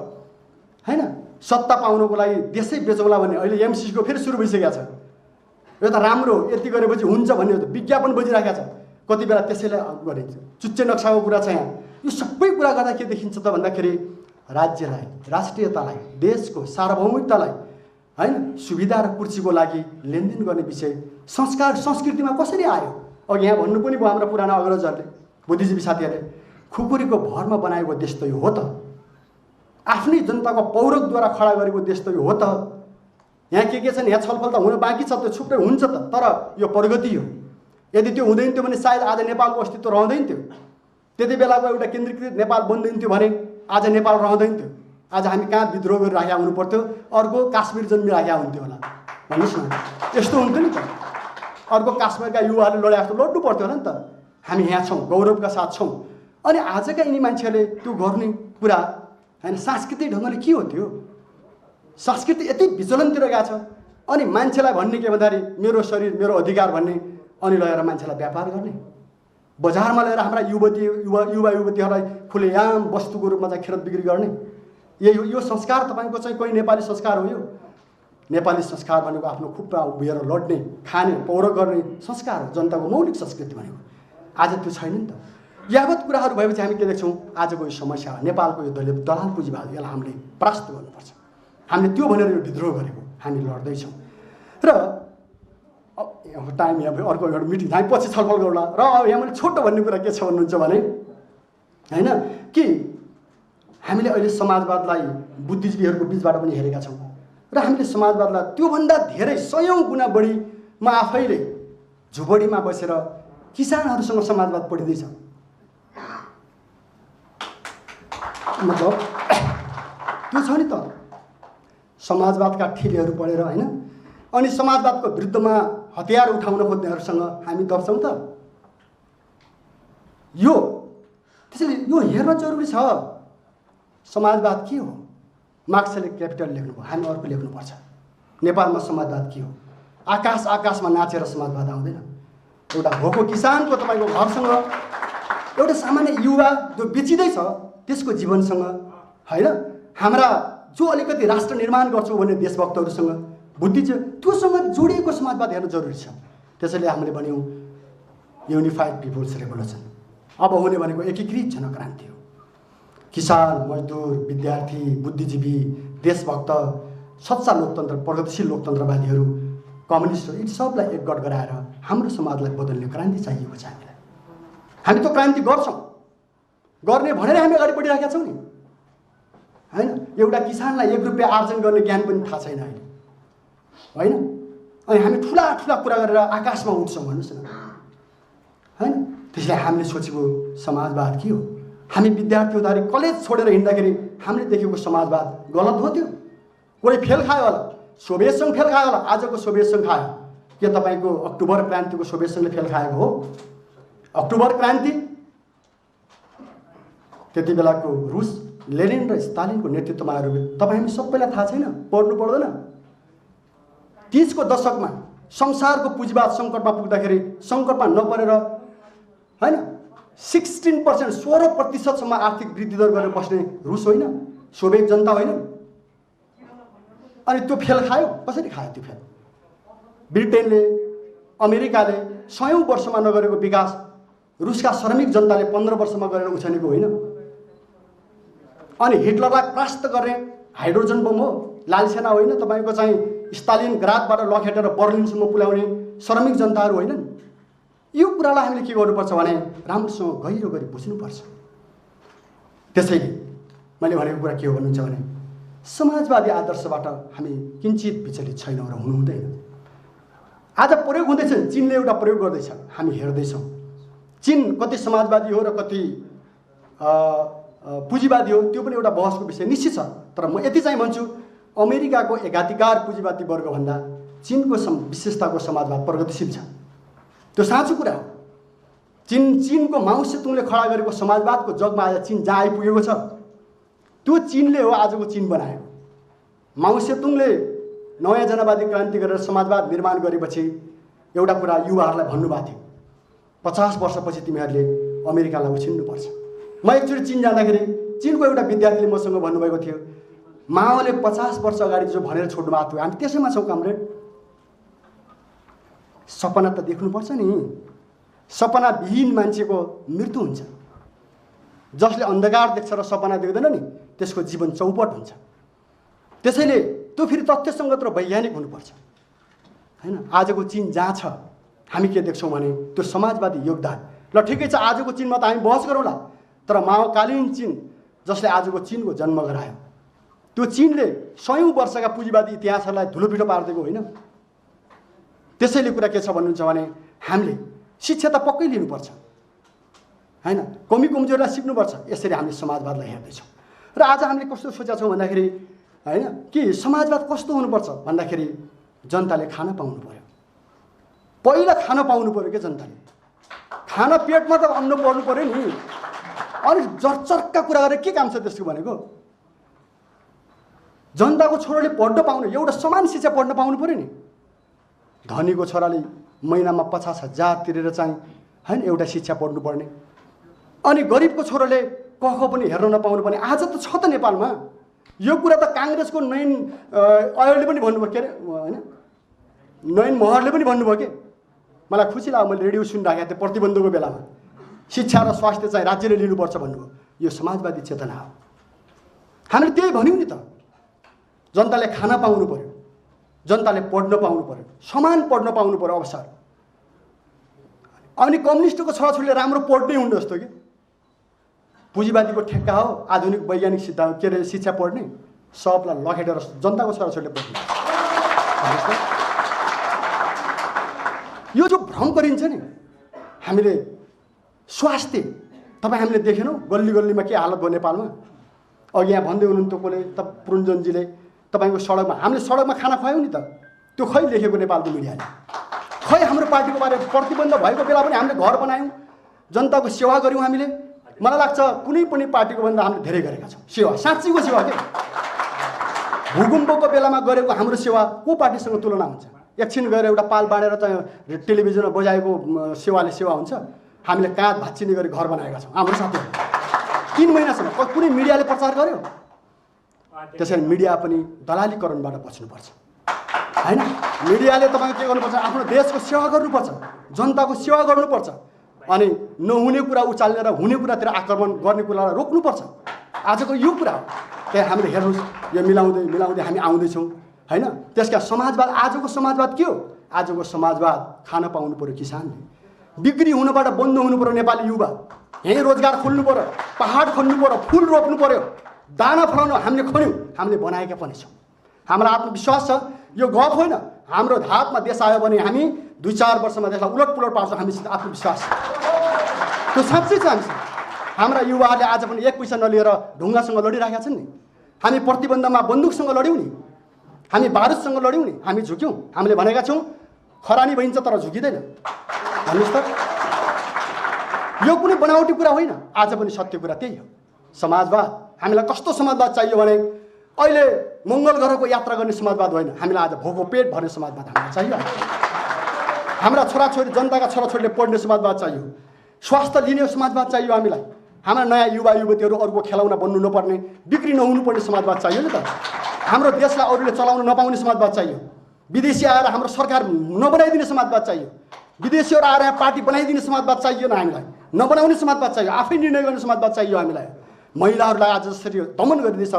हैन सत्ता पाउनको लागि देशै बेचौँला भन्ने अहिले एमसीसीको फेरि सुरु भइसकेको छ यो त राम्रो यति गरेपछि हुन्छ भन्ने विज्ञापन बजिरहेको छ कति बेला त्यसैलाई गरिन्छ चुच्चे नक्साको कुरा छ यहाँ यो सबै कुरा गर्दा के देखिन्छ त भन्दाखेरि राज्यलाई राष्ट्रियतालाई देशको सार्वभौमिकतालाई हैन सुविधा र कुर्सीको लागि लेनदेन गर्ने विषय संस्कार संस्कृतिमा कसरी आयो अघि यहाँ भन्नु पनि भयो हाम्रा पुराना अग्रजहरूले बुद्धिजीवी साथीहरूले खुकुरीको भरमा बनाएको देश त यो हो त आफ्नै जनताको पौरखद्वारा खडा गरेको देश त यो हो त यहाँ के छन् यहाँ छलफल त हुन बाँकी छ त्यो छुट्टै हुन्छ त तर यो प्रगति हो यदि त्यो हुँदैन थियो भने सायद आज नेपालको अस्तित्व रहँदैन थियो त्यति बेलाको एउटा केन्द्रीकृत नेपाल बन्दैन थियो भने आज नेपाल रहँदैन थियो आज हामी कहाँ विद्रोह गरिराखेका हुनु पर्थ्यो अर्को काश्मीर जन्मिराखेका हुन्थ्यो होला भन्नुहोस् न यस्तो हुन्थ्यो नि त अर्को काश्मीरका युवाहरूले लडे जस्तो लड्नु पर्थ्यो होला नि त हामी यहाँ छौँ गौरवका साथ छौँ अनि आजका यिनी मान्छेहरूले त्यो गर्ने कुरा हैन सांस्कृतिक ढङ्गले के हो त्यो संस्कृति यति विचलनतिर गएको छ अनि मान्छेलाई भन्ने के भन्दाखेरि मेरो शरीर मेरो अधिकार भन्ने अनि लगेर मान्छेलाई व्यापार गर्ने बजारमा लिएर हाम्रा युवतीहरूलाई खुलेआम वस्तुको रूपमा चाहिँ खरिद बिक्री गर्ने यो संस्कार तपाईँको चाहिँ कोही नेपाली संस्कार हो यो नेपाली संस्कार भनेको आफ्नो खुट्टा उभिएर लड्ने खाने पौरख गर्ने संस्कार हो जनताको मौलिक संस्कृति भनेको आज त्यो छैन नि त यावत कुराहरू भएपछि हामी के देख्छौँ आजको यो समस्या नेपालको यो दलाल पुँजीवाद यसलाई हामीले परास्त गर्नुपर्छ हामीले त्यो भनेर यो विद्रोह गरेको हामी लड्दैछौँ र टाइम यहाँ अर्को एउटा मिटिङ हामी पछि छलफल गरौँला र अब यहाँ मैले छोटो भन्ने कुरा के छ भन्नुहुन्छ भने होइन कि हामीले अहिले समाजवादलाई बुद्धिजीवीहरूको बिचबाट पनि हेरेका छौँ र हामीले समाजवादलाई त्योभन्दा धेरै 100औं गुणा बढी म आफैले झुपडीमा बसेर किसानहरूसँग समाजवाद पढिँदैछ मतलब त्यो छ नि त समाजवादका ठिलीहरू पढेर होइन अनि समाजवादको विरुद्धमा हतियार उठाउन खोज्नेहरूसँग हामी दर्छौँ त यो त्यसैले यो हेर्न जरुरी छ समाजवाद के हो मार्क्सले क्यापिटल लेख्नुभयो हामी अर्को लेख्नुपर्छ नेपालमा समाजवाद के हो आकाशमा नाचेर समाजवाद आउँदैन एउटा भोको किसानको तपाईँको घरसँग एउटा सामान्य युवा जो बेचिँदैछ त्यसको जीवनसँग होइन हाम्रा जो अलिकति राष्ट्र निर्माण गर्छौँ भन्ने देशभक्तहरूसँग बुद्धिजीवी त्योसँग जोडिएको समाजवाद हेर्न जरुरी छ त्यसैले हामीले भन्यौँ युनिफाइड पिपुल्स रेभोल्युसन अब हुने भनेको एकीकृत जनक्रान्ति हो किसान मजदुर विद्यार्थी बुद्धिजीवी देशभक्त सच्चा लोकतन्त्र प्रगतिशील लोकतन्त्रवादीहरू कम्युनिस्टहरू यी सबलाई एकगठ गराएर हाम्रो समाजलाई बदल्ने क्रान्ति चाहिएको छ हामीलाई हामी त्यो क्रान्ति गर्छौँ गर्ने भनेर हामी अगाडि बढिरहेका छौँ नि होइन एउटा किसानलाई 1 रुपैयाँ आर्जन गर्ने ज्ञान पनि थाहा छैन अहिले होइन अनि हामी ठुला ठुला कुरा गरेर आकाशमा उठ्छौँ भन्नुहोस् न होइन त्यसले हामीले सोचेको समाजवाद के हो हामी विद्यार्थी हुँदाखेरि कलेज छोडेर हिँड्दाखेरि हामीले देखेको समाजवाद गलत हो त्यो कोही फेल खायो होला सोभियत सङ्घ फेल खायो होला आजको सोभियत सङ्घ खायो के तपाईँको अक्टोबर क्रान्तिको सोभियत सङ्घले फेल खाएको हो अक्टोबर क्रान्ति त्यति बेलाको रुस लेनिन र स्टालिनको नेतृत्वमा आएर तपाईँ हामी सबैलाई थाहा छैन, पढ्नु पर्दैन। 30 को दशकमा संसारको पुँजीवाद सङ्कटमा पुग्दाखेरि सङ्कटमा नपरेर हैन 16% 16% आर्थिक वृद्धि दर गरेर बस्ने रुस होइन, सोभियत जनता होइन। अनि त्यो फेल खायो। कसरी खायो त्यो फेल? ब्रिटेनले, अमेरिकाले 100 वर्षमा नगरेको विकास रुसका श्रमिक जनताले 15 वर्षमा गरेर उछालेको होइन। अनि हिटलरलाई परास्त गर्ने हाइड्रोजन बम हो, लाल सेना होइन। तपाईँको चाहिँ स्टालिनग्राडबाट लखेटेर बर्लिनसम्म पुर्याउने श्रमिक जनताहरू होइनन्। यो कुरालाई हामीले के गर्नुपर्छ भने राम्रोसँग गहिरो गरी बुझ्नुपर्छ। त्यसैले मैले भनेको कुरा के हो भन्नुहुन्छ भने समाजवादी आदर्शबाट हामी किञ्चित विचलित छैनौँ र हुनु हुँदैन। आज प्रयोग हुँदैछ, चीनले एउटा प्रयोग गर्दैछ, हामी हेर्दैछौँ। चीन कति समाजवादी हो र कति पुँजीवादी हो त्यो पनि एउटा बहसको विषय निश्चित छ। तर म यति चाहिँ भन्छु, अमेरिकाको एकाधिकार पुँजीवादी वर्गभन्दा चीनको विशेषताको समाजवाद प्रगतिशील छ। त्यो साँचो कुरा हो। चीनको माओ सेतुङले खडा गरेको समाजवादको जगमा आज चीन जहाँ आइपुगेको छ त्यो चीनले हो आजको चीन बनाएको। माओ सेतुङले नयाँ जनवादी क्रान्ति गरेर समाजवाद निर्माण गरेपछि एउटा कुरा युवाहरूलाई भन्नुभएको थियो, 50 वर्षपछि तिमीहरूले अमेरिकालाई उछिन्नुपर्छ। म एकचोटि चीन जाँदाखेरि चीनको एउटा विद्यार्थीले मसँग भन्नुभएको थियो, माओले 50 वर्ष अगाडि जो भनेर छोड्नु भएको थियो हामी त्यसैमा छौँ कामरेड। सपना त देख्नुपर्छ नि। सपना विहीन मान्छेको मृत्यु हुन्छ। जसले अन्धकार देख्छ र सपना देख्दैन नि त्यसको जीवन चौपट हुन्छ। त्यसैले त्यो फेरि तथ्यसङ्गत र वैज्ञानिक हुनुपर्छ हैन। आजको चीन जहाँ छ हामी के देख्छौँ भने त्यो समाजवादी योगदान। ल ठिकै छ, आजको चीनमा त हामी बहस गरौँला, तर माओकालीन चीन जसले आजको चीनको जन्म गरायो त्यो चीनले 100 वर्षका पुँजीवादी इतिहासहरूलाई धुलोपिटो पारिदिएको होइन। त्यसैले कुरा के छ भन्नुहुन्छ भने हामीले शिक्षा त पक्कै लिनुपर्छ हैन, कमी कमजोरीलाई सिक्नुपर्छ। यसरी हामीले समाजवादलाई हेर्दैछौँ। र आज हामीले कस्तो सोचेका छौँ भन्दाखेरि हैन कि समाजवाद कस्तो हुनुपर्छ भन्दाखेरि जनताले खाना पाउनु पर्यो। पहिला खाना पाउनु पर्यो के जनताले। खाना पेटमा त अन्न पर्नु पर्यो नि। अनि जर्चरका कुरा गरेर के काम छ त्यसको भनेको? जनताको छोराले पढ्न पाउनु, एउटा समान शिक्षा पढ्न पाउनु पर्यो नि। धनीको छोराले महिनामा 50,000 तिरेर चाहिँ हैन एउटा शिक्षा पढ्नुपर्ने, अनि गरिबको छोराले कख पनि हेर्न नपाउनु पर्ने। आज त छ त नेपालमा। यो कुरा त काङ्ग्रेसको नयन अयरले पनि भन्नुभयो के अरे हैन, नयन महरले पनि भन्नुभयो के। मलाई खुसी लाग्यो, मैले रेडियो सुनिराखेको थिएँ प्रतिबन्धको बेलामा शिक्षा र स्वास्थ्य चाहिँ राज्यले लिनुपर्छ भन्नुभयो। यो समाजवादी चेतना हो। हामीले त्यही भन्यौँ नि त। जनताले खाना पाउनु पर्यो, जनताले पढ्न पाउनु पर्यो, समान पढ्न पाउनु पर्यो अवसर। अनि कम्युनिस्टको छोराछोरीले राम्रो पढ्नै हुन्न जस्तो कि पुँजीवादीको ठेक्का हो आधुनिक वैज्ञानिक सिद्धान्त के अरे शिक्षा पढ्ने, सबलाई लखेटेर जनताको छोराछोरीले पढ्ने। यो जो भ्रम गरिन्छ नि हामीले स्वास्थ्य, तपाईँ हामीले देखेनौँ गल्ली गल्लीमा के हालत भयो नेपालमा। अघि यहाँ भन्दै हुनुहुन्थ्यो कसले त पुरुन्जनजीले, तपाईँको सडकमा हामीले सडकमा खाना खुवायौँ नि त, त्यो खै लेखेको नेपालको मिडियाले? खै हाम्रो पार्टीको बारे प्रतिबन्ध भएको बेला पनि हामीले घर बनायौँ, जनताको सेवा गऱ्यौँ हामीले। मलाई लाग्छ कुनै पनि पार्टीको भन्दा हामीले धेरै गरेका छौँ सेवा, साँच्चीको सेवा के। भूकम्पको बेलामा गरेको हाम्रो सेवा को पार्टीसँग तुलना हुन्छ? एकछिन गएर एउटा पाल बाँडेर चाहिँ टेलिभिजनमा बजाएको सेवाले सेवा हुन्छ? हामीले काँध भाँचिने गरी घर बनाएका छौँ हाम्रो साथीहरू। 3 महिनासम्म कुनै मिडियाले प्रचार गर्यो? त्यसैले मिडिया पनि दलालीकरणबाट बच्नुपर्छ हैन। मिडियाले तपाईँ के गर्नुपर्छ? आफ्नो देशको सेवा गर्नुपर्छ, जनताको सेवा गर्नुपर्छ। अनि नहुने कुरा उचाल्ने र हुने कुरातिर आक्रमण गर्ने कुरालाई रोक्नुपर्छ। आजको यो कुरा हो। त्यहाँ हामीले हेर्नुहोस् यो मिलाउँदै मिलाउँदै हामी आउँदैछौँ हैन। त्यसका समाजवाद, आजको समाजवाद के हो? आजको समाजवाद खान पाउनु पर्यो किसानले, बिक्री हुनबाट बन्द हुनु पर्यो नेपाली युवा, यहीँ रोजगार खोल्नु पर्यो, पहाड खन्नु पर्यो, फुल रोप्नु पर्यो, दाना फलाउनु हामीले खन्यौँ, हामीले बनाएका पनि छौँ। हाम्रो आत्मविश्वास छ, यो गफ होइन। हाम्रो हातमा देश आयो भने हामी 2-4 वर्षमा देशलाई उलटपुलट पार्छौँ। हामीसित आत्मविश्वास त्यो साँच्चै छ हामीसित। हाम्रा युवाहरूले आज पनि 1 पैसा नलिएर ढुङ्गासँग लडिरहेका छन् नि। हामी प्रतिबन्धमा बन्दुकसँग लड्यौँ नि, हामी बारुदसँग लड्यौँ नि, हामी झुक्यौँ। हामीले भनेका छौँ खरानी भइन्छ तर झुकिँदैन। भन्नुहोस् त, यो कुनै बनावटी कुरा होइन, आज पनि सत्य कुरा त्यही हो। समाजवाद हामीलाई कस्तो समाजवाद चाहियो भने अहिले मङ्गल ग्रहको यात्रा गर्ने समाजवाद होइन, हामीलाई आज भोको पेट भर्ने समाजवाद हामीलाई चाहियो। हाम्रा छोराछोरी जनताका छोराछोरीले पढ्ने समाजवाद चाहियो, स्वास्थ्य लिने समाजवाद चाहियो हामीलाई। हाम्रा नयाँ युवा युवतीहरू अरूको खेलाउन बन्नु नपर्ने, बिक्री नहुनुपर्ने समाजवाद चाहियो नि त। हाम्रो देशलाई अरूले चलाउन नपाउने समाजवाद चाहियो। विदेशी आएर हाम्रो सरकार नबनाइदिने समाजवाद चाहियो। विदेशीहरू आएर यहाँ पार्टी बनाइदिने समाजवाद चाहिएन हामीलाई, नबनाउने समाजवाद चाहियो, आफै निर्णय गर्ने समाजवाद चाहियो हामीलाई। महिलाहरूलाई आज जसरी दमन गरिँदैछ,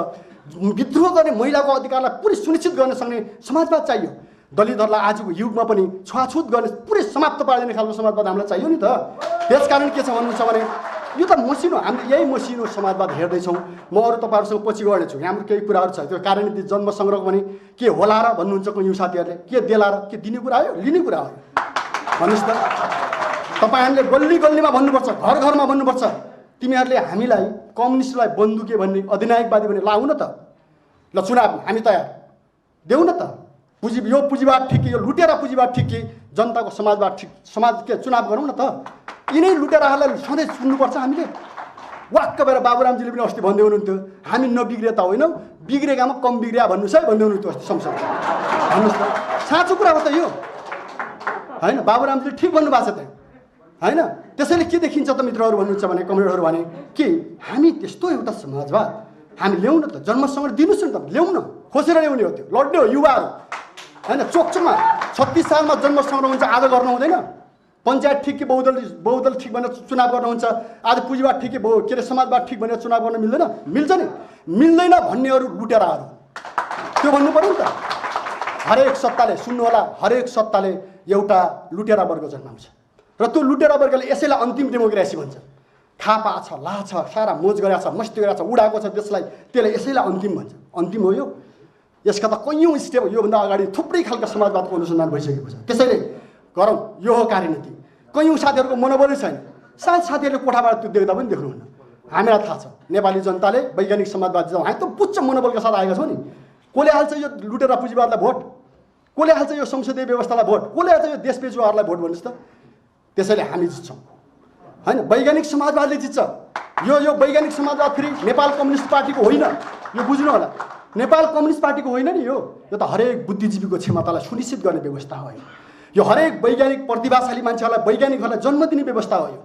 विद्रोह गर्ने महिलाको अधिकारलाई पुरै सुनिश्चित गर्न सक्ने समाजवाद चाहियो। दलितहरूलाई आजको युगमा पनि छुवाछुत गर्ने पुरै समाप्त पारिदिने खालको समाजवाद हामीलाई चाहियो नि त। त्यसकारण के छ भन्नुहुन्छ भने यो त मसिनो, हामीले यही मसिनो समाजवाद हेर्दैछौँ। म अरू तपाईँहरूसँग पछि गर्नेछु, हाम्रो केही कुराहरू छ। त्यो कार्यनीति जन्म सङ्ग्रह भने के होला र भन्नुहुन्छ कयौँ साथीहरूले, के देला र के दिने कुरा आयो, लिने कुरा हो भन्नुहोस् त। तपाईँहरूले गल्ली गल्लीमा भन्नुपर्छ, घर घरमा भन्नुपर्छ, तिमीहरूले हामीलाई कम्युनिस्टलाई बन्दुके भन्ने, अधिनायकवादी भन्ने लाऊ न त। ल चुनाव हामी तयार, देऊ न त। यो पुँजीवाद ठिक कि यो लुटेरा पुँजीवाद ठिक कि जनताको समाजवाद ठिक, समाज के चुनाव गरौँ न त। यिनै लुटेराहरूलाई सधैँ सुन्नुपर्छ हामीले। वाक्क भएर बाबुरामजीले पनि अस्ति भन्दै हुनुहुन्थ्यो, हामी नबिग्रे त होइनौँ, बिग्रेकामा कम बिग्रिया भन्नुहोस् है भन्दै हुनुहुन्थ्यो अस्ति संसद। भन्नुहोस् त, साँचो कुरा हो त यो होइन? बाबुरामजीले ठिक भन्नुभएको छ त होइन? त्यसैले के देखिन्छ त मित्रहरू भन्नुहुन्छ भने, कमरेडहरू भने कि हामी त्यस्तो एउटा समाजवाद हामी ल्याउँ न त। जन्मसँग दिनुहोस् न त, ल्याउँ न, खोसेर ल्याउने हो, त्यो लड्ने हो युवाहरू होइन। चोकचोकमा 36 सालमा जन्म सङ्ग्रह हुन्छ, आज गर्न हुँदैन। पञ्चायत ठिक कि बहुदल ठिक भनेर चुनाव गर्नुहुन्छ, आज पुँजीवाद ठिक कि के अरे समाजवाद ठिक भनेर चुनाव गर्न मिल्दैन? मिल्छ नि, मिल्दैन भन्नेहरू लुटेराहरू, त्यो भन्नु पऱ्यो नि त। हरेक सत्ताले सुन्नु होला, हरेक सत्ताले एउटा लुटेरा वर्ग जन्माउँछ र त्यो लुटेरा वर्गले यसैलाई अन्तिम डेमोक्रेसी भन्छ। खापा छ, ला छ, सारा मोज गरेको छ, मस्ती गरेको छ, उडाएको छ देशलाई, त्यसले यसैलाई अन्तिम भन्छ। अन्तिम हो यो। यसका त कैयौँ स्टेप, योभन्दा अगाडि थुप्रै खालका समाजवादको अनुसन्धान भइसकेको छ। त्यसैले गरौँ, यो हो कार्यनीति। कैयौँ साथीहरूको मनोबलै छैन, सायद साथीहरूले कोठाबाट त्यो देख्दा पनि देख्नुहुन्न। हामीलाई थाहा छ, नेपाली जनताले वैज्ञानिक समाजवाद जाउँ, हामी त पुच्च मनोबलका साथ आएका छौँ नि। कसले हाल्छ यो लुटेरा पुँजीवादलाई भोट, कसले हाल्छ यो संसदीय व्यवस्थालाई भोट, कसले हाल्छ यो देश बेचुवाहरूलाई भोट भन्नुहोस् त। त्यसैले हामी जित्छौँ होइन, वैज्ञानिक समाजवादले जित्छ। यो वैज्ञानिक समाजवाद फेरि नेपाल कम्युनिस्ट पार्टीको होइन, यो बुझ्नु होला। नेपाल कम्युनिस्ट पार्टीको होइन नि यो त हरेक बुद्धिजीवीको क्षमतालाई सुनिश्चित गर्ने व्यवस्था हो। यो हरेक वैज्ञानिक प्रतिभाशाली मान्छेहरूलाई, वैज्ञानिकहरूलाई जन्म दिने व्यवस्था हो। यो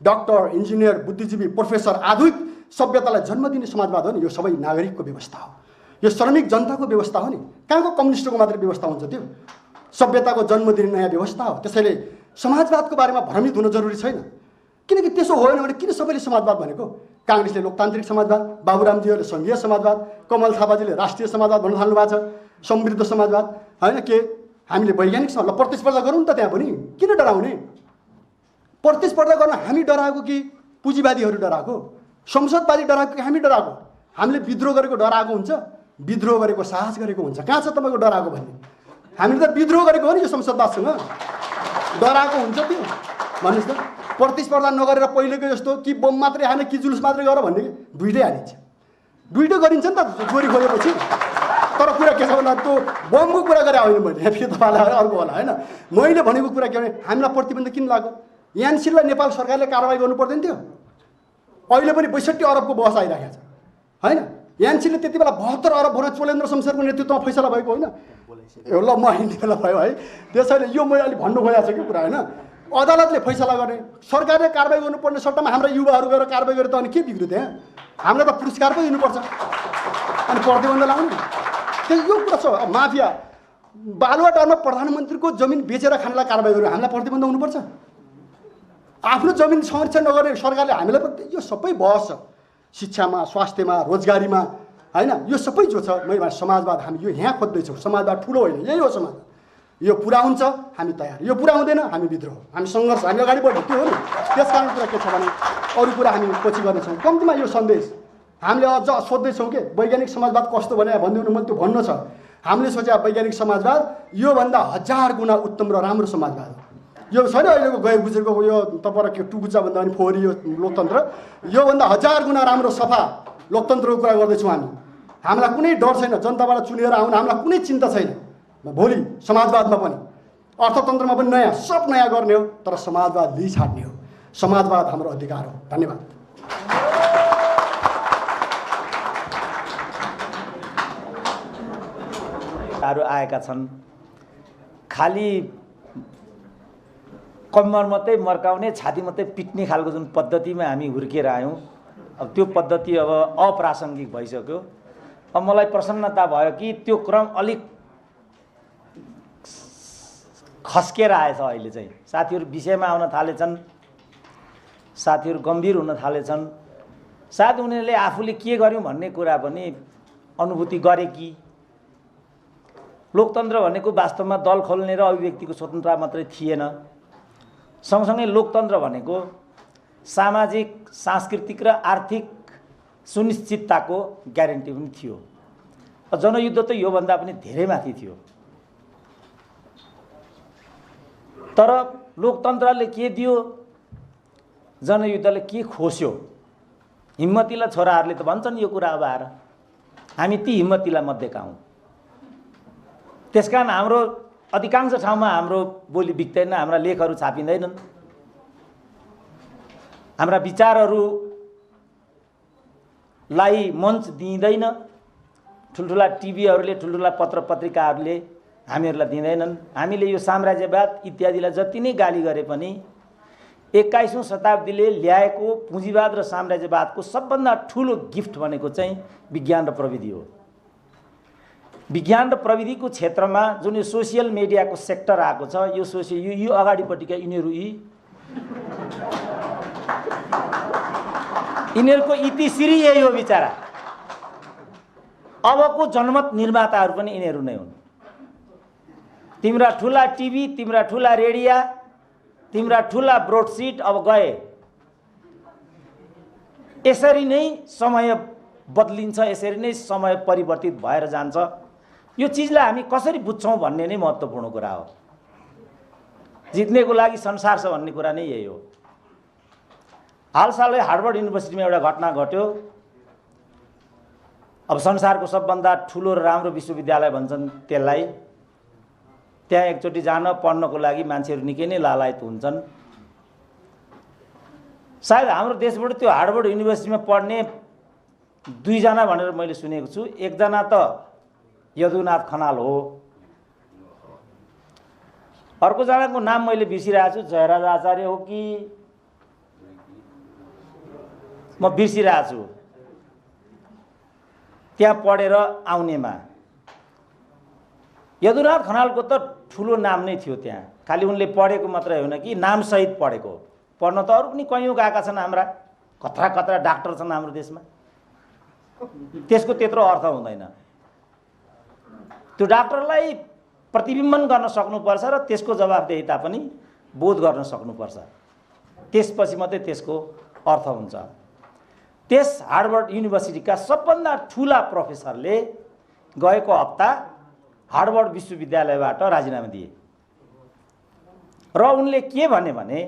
डाक्टर, इन्जिनियर, बुद्धिजीवी, प्रोफेसर, आधुनिक सभ्यतालाई जन्म दिने समाजवाद हो नि। यो सबै नागरिकको व्यवस्था हो, यो श्रमिक जनताको व्यवस्था हो नि। कहाँको कम्युनिस्टको मात्रै व्यवस्था हुन्छ त्यो? सभ्यताको जन्म दिने नयाँ व्यवस्था हो। त्यसैले समाजवादको बारेमा भ्रमित हुन जरुरी छैन, किनकि त्यसो होइन भने किन सबैले समाजवाद भनेको? काङ्ग्रेसले लोकतान्त्रिक समाजवाद, बाबुरामजीहरूले सङ्घीय समाजवाद, कमल थापाजीले राष्ट्रिय समाजवाद भन्न थाल्नु भएको छ, समृद्ध समाजवाद होइन। के हामीले वैज्ञानिक समाजलाई प्रतिस्पर्धा गरौँ त, त्यहाँ पनि किन डराउने? प्रतिस्पर्धा गर्न हामी डराएको कि पुँजीवादीहरू डराएको? संसदवादी डराएको कि हामी डराएको? हामीले विद्रोह गरेको डराएको हुन्छ, विद्रोह गरेको साहस गरेको हुन्छ। कहाँ छ तपाईँको डराएको भन्ने? हामीले त विद्रोह गरेको हो नि यो संसदवादसँग, डराएको हुन्छ त्यो भन्नुहोस् त। प्रतिस्पर्धा नगरेर पहिलेको जस्तो कि बम मात्रै हाने कि जुलुस मात्रै गर भन्ने, दुइटै हानिन्छ, दुइटै गरिन्छ नि त चोरी खोलेपछि। तर कुरा के छ भन्दा त्यो बमको कुरा गरे होइन मैले, फेरि तपाईँलाई अर्को होला होइन। मैले भनेको कुरा के भने हामीलाई प्रतिबन्ध किन लाग्यो? यानसिललाई नेपाल सरकारले कारवाही गर्नु पर्दैन थियो? अहिले पनि 62 अरबको बहस आइरहेको छ होइन। यानसिलले त्यति बेला 72 अरब भएर चोलेन्द्र शमशेरको नेतृत्वमा फैसला भएको होइन? ल म हिँड्ने बेला भयो है। त्यसैले यो मैले अलिक भन्नु खोजेको छु कि कुरा होइन। अदालतले फैसला गर्ने, सरकारले कारवाही गर्नुपर्ने सट्टामा हाम्रा युवाहरू गएर कारवाही गरे त अनि के बिग्रियो त्यहाँ? हामीलाई त पुरस्कार पो दिनुपर्छ अनि प्रतिबन्ध लाउनु। त्यो यो कुरा छ। माफिया बालुवाटारमा प्रधानमन्त्रीको जमिन बेचेर खानेलाई कारवाही गर्यो, हामीलाई प्रतिबन्ध हुनुपर्छ? आफ्नो जमिन संरक्षण नगर्ने सरकारले हामीलाई पनि, यो सबै बहस छ शिक्षामा, स्वास्थ्यमा, रोजगारीमा होइन। यो सबै जो छ मैले समाजवाद हामी यो यहाँ खोज्दैछौँ। समाजवाद ठुलो होइन, यही हो समाज। यो पुरा हुन्छ हामी तयार, यो पुरा हुँदैन हामी विद्रोह, हामी सङ्घर्ष, हामी अगाडि बढ्ने, त्यो हो नि। त्यसकारण कुरा के छ भने अरू कुरा हामी पछि गर्नेछौँ। कम्तीमा यो सन्देश हामीले अझ सोध्दैछौँ कि वैज्ञानिक समाजवाद कस्तो भने भनिदिनु, मैले त्यो भन्नु छ। हामीले सोचे वैज्ञानिक समाजवाद योभन्दा 1000 गुणा उत्तम र राम्रो समाजवाद हो। यो छैन अहिलेको गए गुजरको यो तपाईँलाई के टुकुचा भन्दा पनि फोहोरी यो लोकतन्त्र, योभन्दा 1000 गुणा राम्रो सफा लोकतन्त्रको कुरा गर्दैछौँ हामी। हामीलाई कुनै डर छैन जनताबाट चुनेर आउन, हामीलाई कुनै चिन्ता छैन। भोलि समाजवादमा पनि, अर्थतन्त्रमा पनि नयाँ, सब नयाँ गर्ने हो, तर समाजवाद लिई छाड्ने हो। समाजवाद हाम्रो अधिकार हो। धन्यवाद। नेताहरू आएका छन्। खालि कम्मर मात्रै मर्काउने, छाती मात्रै पिट्ने खालको जुन पद्धतिमा हामी हुर्केर आयौँ, अब त्यो पद्धति अब अप्रासङ्गिक भइसक्यो। अब मलाई प्रसन्नता भयो कि त्यो क्रम अलिक खस्केर आएछ। अहिले चाहिँ साथीहरू विषयमा आउन थालेछन्, साथीहरू गम्भीर हुन थालेछन्। सायद उनीहरूले आफूले के गर्यौँ भन्ने कुरा पनि अनुभूति गरे कि लोकतन्त्र भनेको वास्तवमा दल खोल्ने र अभिव्यक्तिको स्वतन्त्रता मात्रै थिएन। सँगसँगै लोकतन्त्र भनेको सामाजिक, सांस्कृतिक र आर्थिक सुनिश्चितताको ग्यारेन्टी पनि थियो। जनयुद्ध त योभन्दा पनि धेरै माथि थियो। तर लोकतन्त्रले के दियो, जनयुद्धले के खोस्यो? हिम्मतिला छोराहरूले त भन्छन् यो कुरा अब आएर, हामी ती हिम्मतिला मध्येका हौँ। त्यसकारण हाम्रो अधिकांश ठाउँमा हाम्रो बोली बिक्दैन, हाम्रा लेखहरू छापिँदैनन्, हाम्रा विचारहरूलाई मञ्च दिइँदैन। ठुल्ठुला टिभीहरूले, ठुल्ठुला पत्र पत्रिकाहरूले हामीहरूलाई दिँदैनन्। हामीले यो साम्राज्यवाद इत्यादिलाई जति नै गाली गरे पनि 21औं शताब्दीले ल्याएको पुँजीवाद र साम्राज्यवादको सबभन्दा ठुलो गिफ्ट भनेको चाहिँ विज्ञान र प्रविधि हो। विज्ञान र प्रविधिको क्षेत्रमा जुन यो सोसियल मिडियाको सेक्टर आएको छ, यो अगाडिपट्टिका यिनीहरूको इतिश्री यही हो बिचारा। अबको जनमत निर्माताहरू पनि यिनीहरू नै हुन्। तिम्रा ठुला टिभी, तिम्रा ठुला रेडिया, तिम्रा ठुला ब्रोडसिट अब गए। यसरी नै समय बदलिन्छ, यसरी नै समय परिवर्तित भएर जान्छ। यो चिजलाई हामी कसरी बुझ्छौँ भन्ने नै महत्त्वपूर्ण कुरा हो। जित्नेको लागि संसार छ भन्ने कुरा नै यही हो। हालसालै हार्वर्ड युनिभर्सिटीमा एउटा घटना घट्यो। अब संसारको सबभन्दा ठुलो र राम्रो विश्वविद्यालय भन्छन् त्यसलाई। त्यहाँ एकचोटि जान पढ्नको लागि मान्छेहरू निकै नै लालायत हुन्छन्। सायद हाम्रो देशबाट त्यो हार्वर्ड युनिभर्सिटीमा पढ्ने 2 जना भनेर मैले सुनेको छु। एकजना त यदुनाथ खनाल हो, अर्को जनाको नाम मैले बिर्सिरहेको छु, जयराज आचार्य हो कि म बिर्सिरहेको छु। त्यहाँ पढेर आउनेमा यदुनाथ खनालको त ठुलो नाम नै थियो। त्यहाँ खालि उनले पढेको मात्रै होइन कि नामसहित पढेको। पढ्न त अरू पनि कैयौँ गएका छन्, हाम्रा कत्रा कत्रा डाक्टर छन् हाम्रो देशमा। त्यसको त्यत्रो अर्थ हुँदैन। त्यो डाक्टरलाई प्रतिबिम्बन गर्न सक्नुपर्छ र त्यसको जवाफदेहिता पनि बोध गर्न सक्नुपर्छ। त्यसपछि मात्रै त्यसको अर्थ हुन्छ। त्यस हार्वर्ड युनिभर्सिटीका सबभन्दा ठुला प्रोफेसरले गएको हप्ता हार्वर्ड विश्वविद्यालयबाट राजीनामा दिए र उनले के भने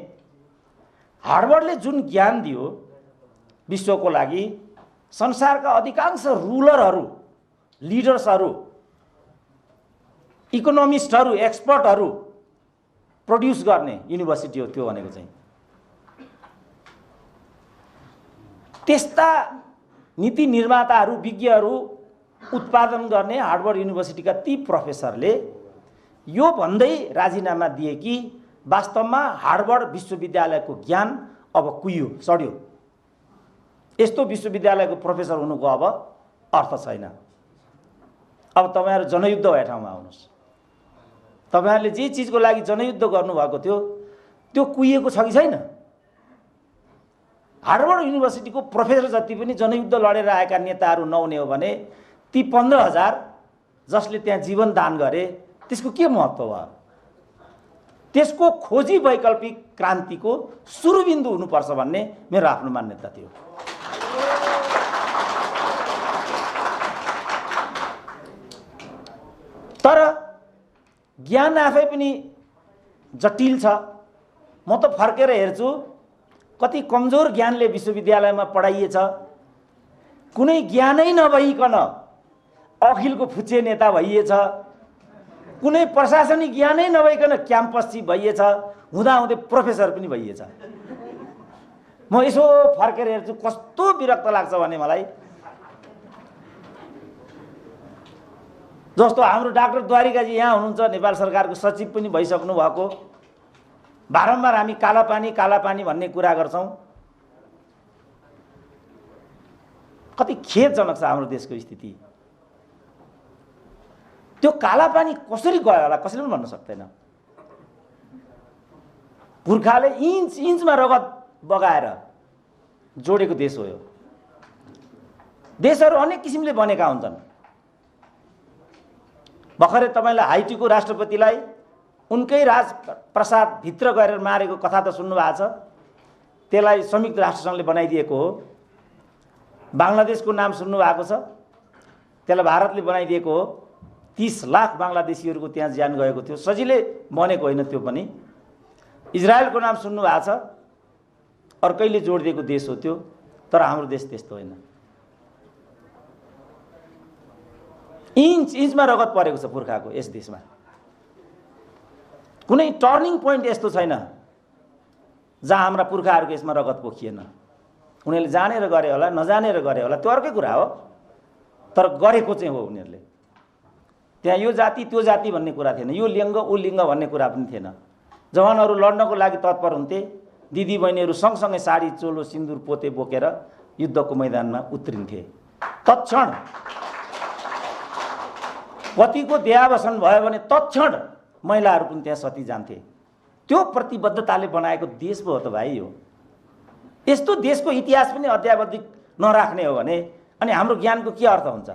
हार्वर्डले जुन ज्ञान दियो विश्वको लागि, संसारका अधिकांश रुलरहरू, लिडर्सहरू, इकोनोमिस्टहरू, एक्सपर्टहरू प्रोड्युस गर्ने युनिभर्सिटी हो त्यो भनेको चाहिँ। त्यस्ता नीति निर्माताहरू, विज्ञहरू उत्पादन गर्ने हार्वर्ड युनिभर्सिटीका ती प्रोफेसरले यो भन्दै राजीनामा दिए कि वास्तवमा हार्वर्ड विश्वविद्यालयको ज्ञान अब कुहियो, सड्यो। यस्तो विश्वविद्यालयको प्रोफेसर हुनुको अब अर्थ छैन। अब तपाईहरु जनयुद्ध भए ठाउँमा आउनुस्। तपाईहरुले जे चीजको लागि जनयुद्ध गर्नुभएको थियो त्यो कुहिएको छ कि छैन? हार्वर्ड युनिभर्सिटीको प्रोफेसर जति पनि जनयुद्ध लडेर आएका नेताहरू नहुने हो भने ती 15,000 जसले त्यहाँ जीवन दान गरे त्यसको के महत्त्व भयो? त्यसको खोजी वैकल्पिक क्रान्तिको सुरुबिन्दु हुनुपर्छ भन्ने मेरो आफ्नो मान्यता थियो। तर ज्ञान आफै पनि जटिल छ। म त फर्केर हेर्छु कति कमजोर ज्ञानले विश्वविद्यालयमा पढाइएछ। कुनै ज्ञानै नभइकन अखिलको फुच्चे नेता भइएछ। कुनै प्रशासनिक ज्ञानै नभइकन क्याम्पस चिफ भइएछ। हुँदाहुँदै प्रोफेसर पनि भइएछ। म यसो फर्केर हेर्छु कस्तो विरक्त लाग्छ भने मलाई जस्तो हाम्रो डाक्टर द्वारिकाजी यहाँ हुनुहुन्छ, नेपाल सरकारको सचिव पनि भइसक्नु भएको। बारम्बार हामी कालापानी भन्ने कुरा गर्छौँ। कति खेदजनक छ हाम्रो देशको स्थिति। त्यो कालापानी कसरी गयो होला कसैले पनि भन्न सक्दैन। पुर्खाले इन्चमा रगत बगाएर जोडेको देश हो यो। देशहरू अनेक किसिमले बनेका हुन्छन्। भर्खरै तपाईँलाई हाइटीको राष्ट्रपतिलाई उनकै राजप्रसाद भित्र गएर मारेको कथा त सुन्नु भएको छ। त्यसलाई संयुक्त राष्ट्रसङ्घले बनाइदिएको हो। बाङ्लादेशको नाम सुन्नु भएको छ, त्यसलाई भारतले बनाइदिएको हो। 30 लाख बाङ्लादेशीहरूको त्यहाँ ज्यान गएको थियो। सजिलै बनेको होइन त्यो पनि। इजरायलको नाम सुन्नु भएको छ, अर्कैले जोडिदिएको देश हो त्यो। तर हाम्रो देश त्यस्तो होइन। इन्चमा रगत परेको छ पुर्खाको यस देशमा। कुनै टर्निङ पोइन्ट यस्तो छैन जहाँ हाम्रा पुर्खाहरूको यसमा रगत पोखिएन। उनीहरूले जानेर गरे होला, नजानेर गरे होला, त्यो अर्कै कुरा हो। तर गरेको चाहिँ हो उनीहरूले। त्यहाँ यो जाति त्यो जाति भन्ने कुरा थिएन, यो लिङ्ग ऊ लिङ्ग भन्ने कुरा पनि थिएन। जवानहरू लड्नको लागि तत्पर हुन्थे। दिदी बहिनीहरू सँगसँगै साडी चोलो सिन्दुर पोते बोकेर युद्धको मैदानमा उत्रिन्थे। तत्क्षण पतिको देहावसान भयो भने तत्क्षण महिलाहरू पनि त्यहाँ सती जान्थे। त्यो प्रतिबद्धताले बनाएको देश पो हो त भाइ यो। यस्तो देशको इतिहास पनि अध्यावधिक नराख्ने हो भने अनि हाम्रो ज्ञानको के अर्थ हुन्छ?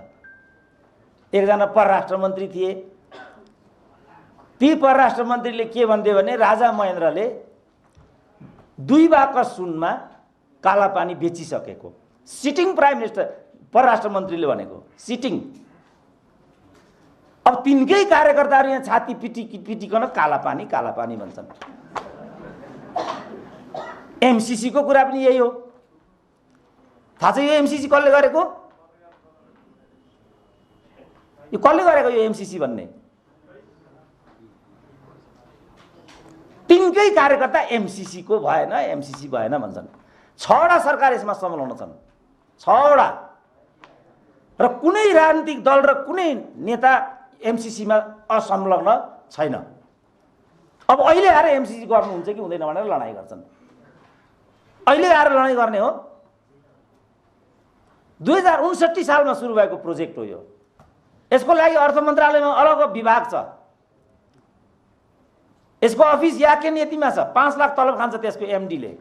एकजना परराष्ट्र मन्त्री थिए। ती परराष्ट्र मन्त्रीले के भन्थे भने राजा महेन्द्रले 2 बाकस सुनमा कालापानी बेचिसकेको। सिटिङ प्राइम मिनिस्टर परराष्ट्र मन्त्रीले भनेको सिटिङ। अब तिनकै कार्यकर्ताहरू यहाँ छाती पिटिकन कालापानी भन्छन्। एमसीसी को कुरा पनि यही हो। थाहा छ यो एमसीसी कसले गरेको? यो कसले गरेको यो एमसीसी भन्ने? तिनकै कार्यकर्ता एमसीसी को भएन, एमसीसी भएन भन्छन्। 6वटा सरकार यसमा संलग्न छन्। 6वटा। र कुनै राजनीतिक दल र कुनै नेता एमसीसीमा असंलग्न छैन। अब अहिले आएर एमसीसी गर्नुहुन्छ कि हुँदैन भनेर लडाईँ गर्छन्। अहिले आएर लडाईँ गर्ने हो। 2059 सालमा सुरु भएको प्रोजेक्ट हो यो। यसको लागि अर्थ मन्त्रालयमा अलग विभाग छ। यसको अफिस याकेन यतिमा छ। 5 लाख तलब खान्छ त्यसको एमडीले।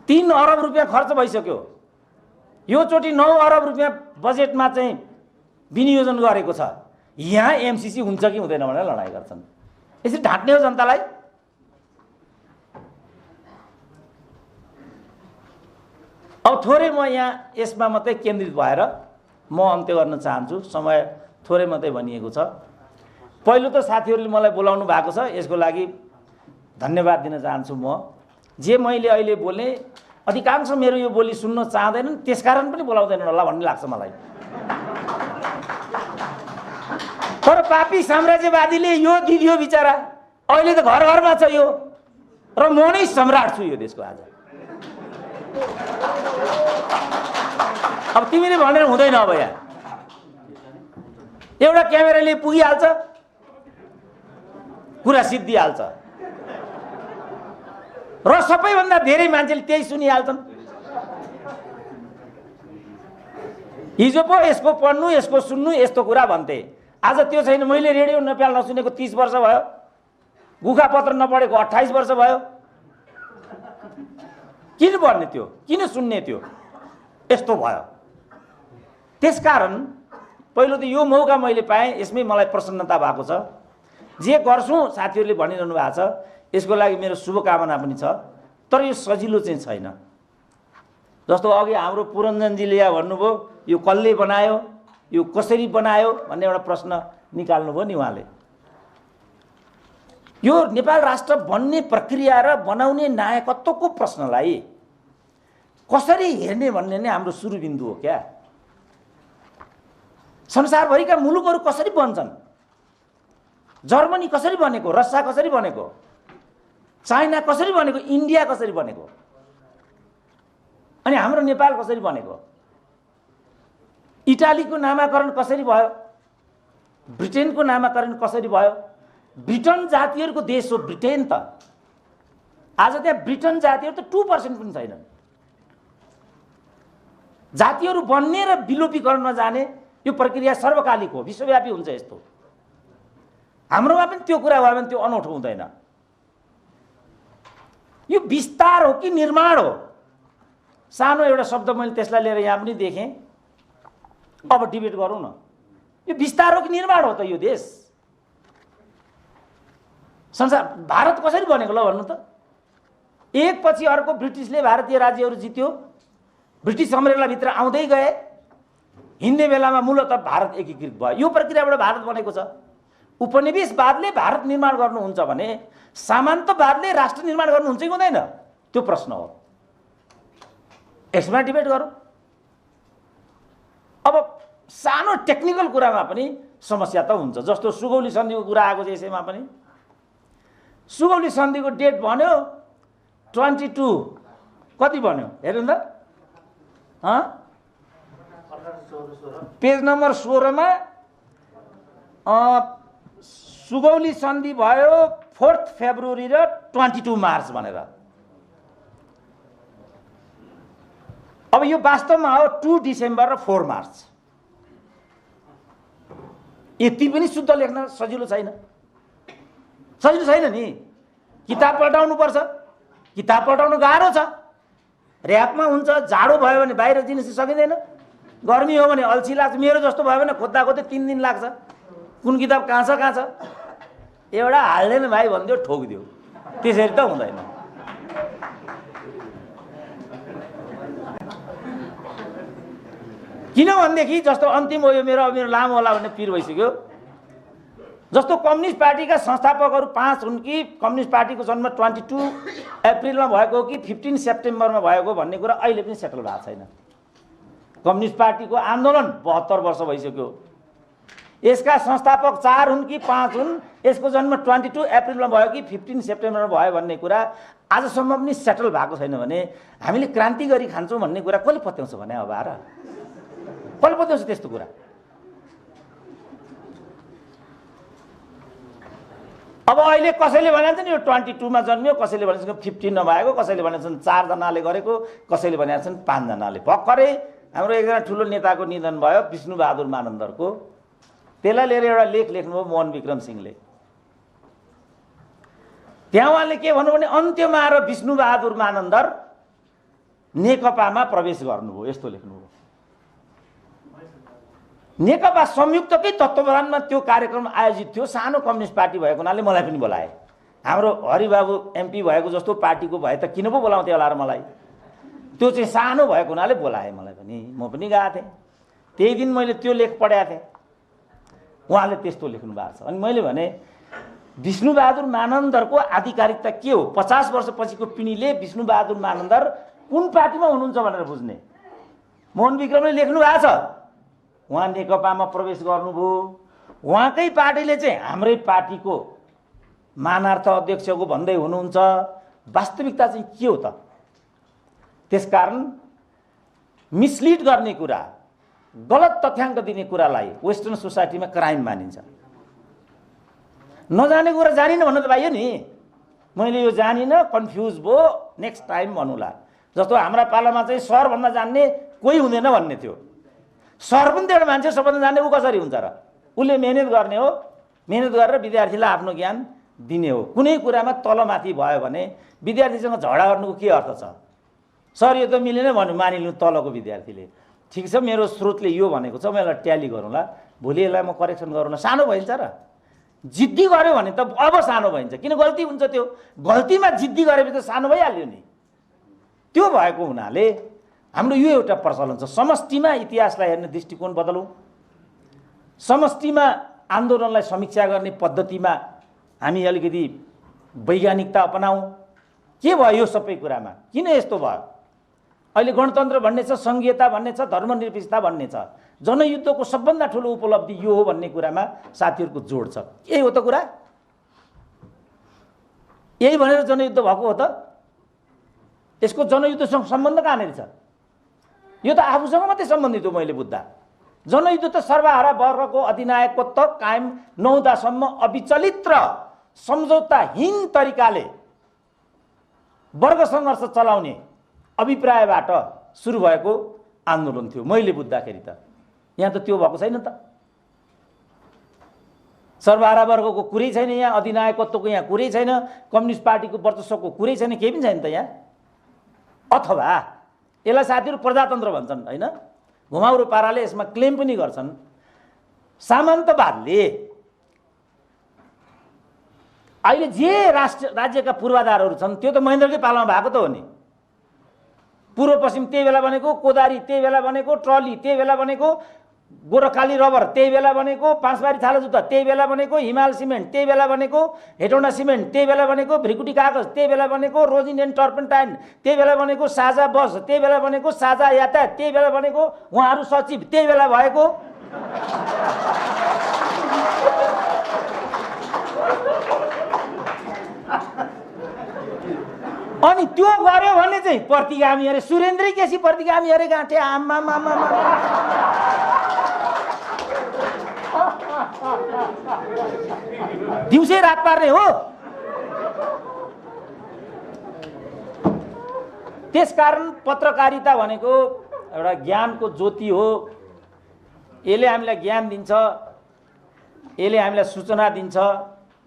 3 अरब रुपियाँ खर्च भइसक्यो। यो चोटि 9 अरब रुपियाँ बजेटमा चाहिँ विनियोजन गरेको छ। यहाँ एमसीसी हुन्छ कि हुँदैन भनेर लडाईँ गर्छन्। यसरी ढाँट्ने हो जनतालाई। अब थोरै म यहाँ यसमा मात्रै केन्द्रित भएर म अन्त्य गर्न चाहन्छु। समय थोरै मात्रै भनिएको छ। पहिलो त साथीहरूले मलाई बोलाउनु भएको छ, यसको लागि धन्यवाद दिन चाहन्छु। म जे मैले अहिले बोलेँ अधिकांश मेरो यो बोली सुन्न चाहँदैनन्, त्यसकारण पनि बोलाउँदैनन् होला भन्ने लाग्छ मलाई। तर पापी साम्राज्यवादीले यो दिदियो बिचरा। अहिले त घर घरमा छ यो। र म नै सम्राट छु यो देशको आज। अब तिमीले भनेर हुँदैन। अब यहाँ एउटा क्यामेराले पुगिहाल्छ, कुरा सिद्धिहाल्छ। र सबैभन्दा धेरै मान्छेले त्यही सुनिहाल्छन्। हिजो पो यसको पढ्नु यसको सुन्नु यस्तो कुरा भन्थे। आज त्यो छैन। मैले रेडियो नेपाल नसुनेको 30 वर्ष भयो। गुखापत्र नपढेको 28 वर्ष भयो। किन पढ्ने त्यो? किन सुन्ने त्यो? यस्तो भयो। त्यसकारण पहिलो त यो मौका मैले पाएँ, यसमै मलाई प्रसन्नता भएको छ। जे गर्छौँ साथीहरूले भनिरहनु भएको छ, यसको लागि मेरो शुभकामना पनि छ। तर यो सजिलो चाहिँ छैन। जस्तो अघि हाम्रो पुरञ्जनजीले यहाँ भन्नुभयो यो कसले बनायो, यो कसरी बनायो भन्ने एउटा प्रश्न निकाल्नुभयो नि उहाँले। यो नेपाल राष्ट्र बन्ने प्रक्रिया र बनाउने नायकत्वको प्रश्नलाई कसरी हेर्ने भन्ने नै हाम्रो सुरुबिन्दु हो क्या। संसारभरिका मुलुकहरू कसरी बन्छन्? जर्मनी कसरी बनेको? रसिया कसरी बनेको? चाइना कसरी बनेको? इन्डिया कसरी बनेको? अनि हाम्रो नेपाल कसरी बनेको? इटालीको नामाकरण कसरी भयो? ब्रिटेनको नामाकरण कसरी भयो? ब्रिटन जातिहरूको देश हो ब्रिटेन त। आज त्यहाँ ब्रिटन जातिहरू त 2% पनि छैनन्। जातिहरू बन्ने र विलोपीकरणमा जाने यो प्रक्रिया सर्वकालिक हो, विश्वव्यापी हुन्छ यस्तो। हाम्रोमा पनि त्यो कुरा भयो भने त्यो अनौठो हुँदैन। यो विस्तार हो कि निर्माण हो? सानो एउटा शब्द मैले त्यसलाई लिएर यहाँ पनि देखेँ। अब डिबेट गरौँ न, यो विस्तार हो कि निर्माण हो त? यो देश संसार भारत कसरी बनेको ल भन्नु त? एक पछि अर्को ब्रिटिसले भारतीय राज्यहरू जित्यो, ब्रिटिस अमेरिकाभित्र आउँदै गए, हिँड्ने बेलामा मूलतः भारत एकीकृत भयो। यो प्रक्रियाबाट भारत बनेको छ। उपनिवेशवादले भारत निर्माण गर्नुहुन्छ भने सामन्तवादले राष्ट्र निर्माण गर्नुहुन्छ कि हुँदैन? त्यो प्रश्न हो। यसमा डिबेट गरौँ। अब सानो टेक्निकल कुरामा पनि समस्या त हुन्छ, जस्तो सुगौली सन्धिको कुरा आएको छ। यसैमा पनि सुगौली सन्धिको डेट भन्यो 22 कति भन्यो हेर्नु त, पेज नम्बर 16 मा सुगौली सन्धि भयो 4 फेब्रुअरी र 22 मार्च भनेर। अब यो वास्तवमा हो 2 डिसेम्बर र 4 मार्च। यति पनि शुद्ध लेख्न सजिलो छैन, सजिलो छैन नि। किताब पल्टाउनु पर्छ, किताब पल्टाउनु गाह्रो छ। ऱ्यापमा हुन्छ, जाडो भयो भने बाहिर दिन सकिँदैन, गर्मी हो भने अल्छी लाग्छ। मेरो जस्तो भयो भने खोज्दा खोज्दै 3 दिन लाग्छ। कुन किताब कहाँ छ एउटा हाल्दैन भाइ भनिदियो, ठोकिदियो। त्यसरी त हुँदैन। किनभनेदेखि जस्तो अन्तिम हो यो मेरो लामो होला भन्ने पिर भइसक्यो। जस्तो कम्युनिस्ट पार्टीका संस्थापकहरू 5 हुन् कि कम्युनिस्ट पार्टीको जन्म 22 अप्रिलमा भएको कि 15 सेप्टेम्बरमा भएको भन्ने कुरा अहिले पनि सेटल भएको छैन। कम्युनिस्ट पार्टीको आन्दोलन 72 वर्ष भइसक्यो। यसका संस्थापक 4 हुन् कि 5 हुन्, यसको जन्म 22 अप्रिलमा भयो कि 15 सेप्टेम्बरमा भयो भन्ने कुरा आजसम्म पनि सेटल भएको छैन भने हामीले क्रान्ति गरी खान्छौँ भन्ने कुरा कसले पत्याउँछ भने? अब आएर कसले पत्याउँछ त्यस्तो कुरा? अब अहिले कसैले भनेछन् यो 22 मा जन्मियो, कसैले भनेछन् 15 नभएको, कसैले भनेछन् 4 जनाले गरेको, कसैले भनेछन् 5 जनाले। भर्खरै हाम्रो एकजना ठुलो नेताको निधन भयो, विष्णुबहादुर मानन्दरको। त्यसलाई लिएर एउटा लेख लेख्नुभयो मोहन विक्रम सिंहले। त्यहाँ उहाँले के भन्नु भने अन्त्यमा आएर विष्णुबहादुर मानन्दर नेकपामा प्रवेश गर्नुभयो, यस्तो लेख्नुभयो। नेकपा संयुक्तकै तत्त्वावधानमा त्यो कार्यक्रम आयोजित थियो। सानो कम्युनिस्ट पार्टी भएको हुनाले मलाई पनि बोलाए। हाम्रो हरिबाबु एमपी भएको जस्तो पार्टीको भए त किन पो बोलाउँथे होला र मलाई? त्यो चाहिँ सानो भएको हुनाले बोलाए मलाई पनि, म पनि गएको थिएँ। त्यही दिन मैले त्यो लेख पढेको थिएँ। उहाँले त्यस्तो लेख्नु भएको छ। अनि मैले भने विष्णुबहादुर मानन्दरको आधिकारिकता के हो? 50 वर्षपछिको पिँढीले विष्णुबहादुर मानन्दर कुन पार्टीमा हुनुहुन्छ भनेर बुझ्ने। मोहन विक्रमले लेख्नु भएको छ। उहाँ नेकपामा प्रवेश गर्नुभयो। उहाँकै पार्टीले चाहिँ हाम्रै पार्टीको मानार्थ अध्यक्षको भन्दै हुनुहुन्छ। वास्तविकता चाहिँ के हो त? त्यसकारण मिसलिड गर्ने कुरा, गलत तथ्याङ्क दिने कुरालाई वेस्टर्न सोसाइटीमा क्राइम मानिन्छ। नजाने कुरा जानिन भन्नु त पाइयो नि। मैले यो जानिनँ, कन्फ्युज भयो, नेक्स्ट टाइम भन्नुला। जस्तो हाम्रा पालामा चाहिँ सरभन्दा जान्ने कोही हुँदैन भन्ने थियो। सर पनि त एउटा मान्छे सबभन्दा जान्ने, ऊ कसरी हुन्छ र? उसले मेहनत गर्ने हो, मेहनत गरेर विद्यार्थीलाई आफ्नो ज्ञान दिने हो। कुनै कुरामा तलमाथि भयो भने विद्यार्थीसँग झगडा गर्नुको के अर्थ छ? सर यो त मिलेन भन्नु मानिलिनु तलको विद्यार्थीले। ठिक छ, मेरो स्रोतले यो भनेको छ, म यसलाई ट्याली गरौँला, भोलि यसलाई म करेक्सन गरौँला। सानो भइन्छ र? जिद्दी गर्यो भने त अब सानो भइन्छ। किन गल्ती हुन्छ? त्यो गल्तीमा जिद्दी गरेपछि त सानो भइहाल्यो नि। त्यो भएको हुनाले हाम्रो यो एउटा प्रचलन छ। समष्टिमा इतिहासलाई हेर्ने दृष्टिकोण बदलौँ, समष्टिमा आन्दोलनलाई समीक्षा गर्ने पद्धतिमा हामी अलिकति वैज्ञानिकता अपनाऊँ। के भयो यो सबै कुरामा? किन यस्तो भयो? अहिले गणतन्त्र भन्ने छ, सङ्घीयता भन्ने छ, धर्मनिरपेक्षता भन्ने छ। जनयुद्धको सबभन्दा ठुलो उपलब्धि यो हो भन्ने कुरामा साथीहरूको जोड छ। यही हो त कुरा? यही भनेर जनयुद्ध भएको हो त? यसको जनयुद्धसँग सम्बन्ध कहाँनिर छ? यो त आफूसँग मात्रै सम्बन्धित हो मैले बुझ्दा। जनयुद्ध त सर्वहारा वर्गको अधिनायकत्व कायम नहुँदासम्म अविचलित र सम्झौताहीन तरिकाले वर्ग सङ्घर्ष चलाउने अभिप्रायबाट सुरु भएको आन्दोलन थियो मैले बुझ्दाखेरि। त यहाँ त त्यो भएको छैन त। सर्वहारा वर्गको कुरै छैन यहाँ, अधिनायकत्वको यहाँ कुरै छैन, कम्युनिस्ट पार्टीको वर्चस्वको कुरै छैन, केही पनि छैन त यहाँ। अथवा यसलाई साथीहरू प्रजातन्त्र भन्छन् होइन, घुमाउरो पाराले यसमा क्लेम पनि गर्छन्। सामन्तवादले अहिले जे राज्यका पूर्वाधारहरू छन् त्यो त महेन्द्रकै पालामा भएको त हो नि। पूर्व पश्चिम त्यही बेला बनेको, कोदारी त्यही बेला बनेको, ट्रली त्यही बेला बनेको, गोरखाली रबर त्यही बेला बनेको, पाँचबारी छाला जुत्ता त्यही बेला बनेको, हिमाल सिमेन्ट त्यही बेला बनेको, हेटौँडा सिमेन्ट त्यही बेला बनेको, भ्रिकुटी कागज त्यही बेला बनेको, रोजिन एन्ड टर्पेन्टाइन त्यही बेला बनेको, साझा बस त्यही बेला बनेको, साझा यातायात त्यही बेला बनेको, उहाँहरू सचिव त्यही बेला भएको। अनि त्यो गर्यो भने चाहिँ प्रतिगामी अरे सुरेन्द्रै केसी प्रतिगामी अरे गाँठे आमा मामा दिउँसै रात पार्ने हो। त्यसकारण पत्रकारिता भनेको एउटा ज्ञानको ज्योति हो। यसले हामीलाई ज्ञान दिन्छ, यसले हामीलाई सूचना दिन्छ,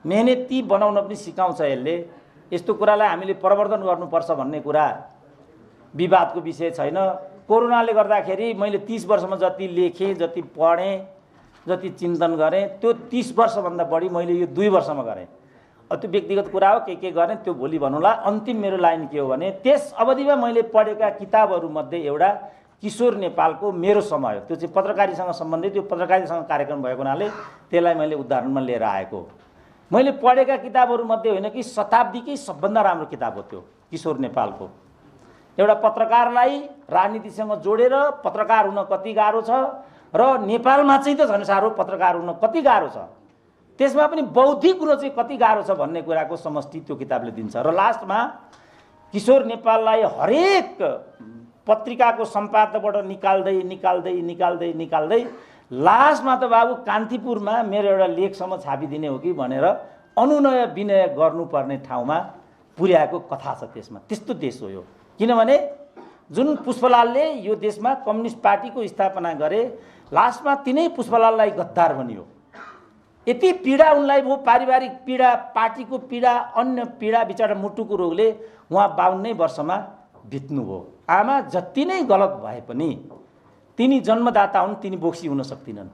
मेहनती बनाउन पनि सिकाउँछ। यसले यस्तो कुरालाई हामीले प्रवर्धन गर्नुपर्छ भन्ने कुरा विवादको विषय छैन। कोरोनाले गर्दाखेरि मैले 30 वर्षमा जति लेखेँ, जति पढेँ, जति चिन्तन गरेँ त्यो 30 वर्षभन्दा बढी मैले यो 2 वर्षमा गरेँ। त्यो व्यक्तिगत कुरा हो, के गरेँ त्यो भोलि भन्नुला। अन्तिम मेरो लाइन के हो भने त्यस अवधिमा मैले पढेका किताबहरूमध्ये एउटा किशोर नेपालको मेरो समय हो, त्यो चाहिँ पत्रकारितासँग सम्बन्धित, त्यो पत्रकारितासँग कार्यक्रम भएको हुनाले त्यसलाई मैले उदाहरणमा लिएर आएको। मैले पढेका किताबहरूमध्ये होइन कि शताब्दीकै सबभन्दा राम्रो किताब हो त्यो किशोर नेपालको। एउटा पत्रकारलाई राजनीतिसँग जोडेर पत्रकार हुन कति गाह्रो छ र नेपालमा चाहिँ त झन् साह्रो पत्रकार हुन कति गाह्रो छ, त्यसमा पनि बौद्धिक कुरो चाहिँ कति गाह्रो छ भन्ने कुराको समष्टि त्यो किताबले दिन्छ। र लास्टमा किशोर नेपाललाई हरेक पत्रिकाको सम्पादकबाट निकाल्दै निकाल्दै निकाल्दै निकाल्दै लास्टमा त बाबु कान्तिपुरमा मेरो एउटा लेखसम्म छापिदिने हो कि भनेर अनुनय विनय गर्नुपर्ने ठाउँमा पुर्याएको कथा छ त्यसमा। त्यस्तो देश हो यो। किनभने जुन पुष्पलालले यो देशमा कम्युनिस्ट पार्टीको स्थापना गरे, लास्टमा तिनै पुष्पलाललाई गद्दार भनियो। यति पीडा उनलाई भयो, पारिवारिक पीडा, पार्टीको पीडा, अन्य पीडा, बिचरा मुटुको रोगले उहाँ 52 वर्षमा बित्नुभयो। आमा जति नै गलत भए पनि तिनी जन्मदाता हुन्, तिनी बोक्सी हुन सक्दिनन्।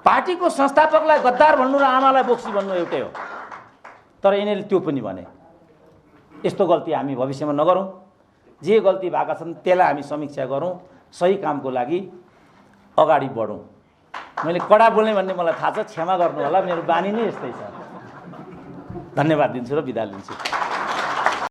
पार्टीको संस्थापकलाई गद्दार भन्नु र आमालाई बोक्सी भन्नु एउटै हो। तर यिनीहरूले त्यो पनि भने। यस्तो गल्ती हामी भविष्यमा नगरौँ। जे गल्ती भएका छन् त्यसलाई हामी समीक्षा गरौँ, सही कामको लागि अगाडि बढौँ। मैले कडा बोल्ने भन्ने मलाई थाहा छ, क्षमा गर्नु होला, मेरो बानी नै यस्तै छ। धन्यवाद दिन्छु र बिदा लिन्छु।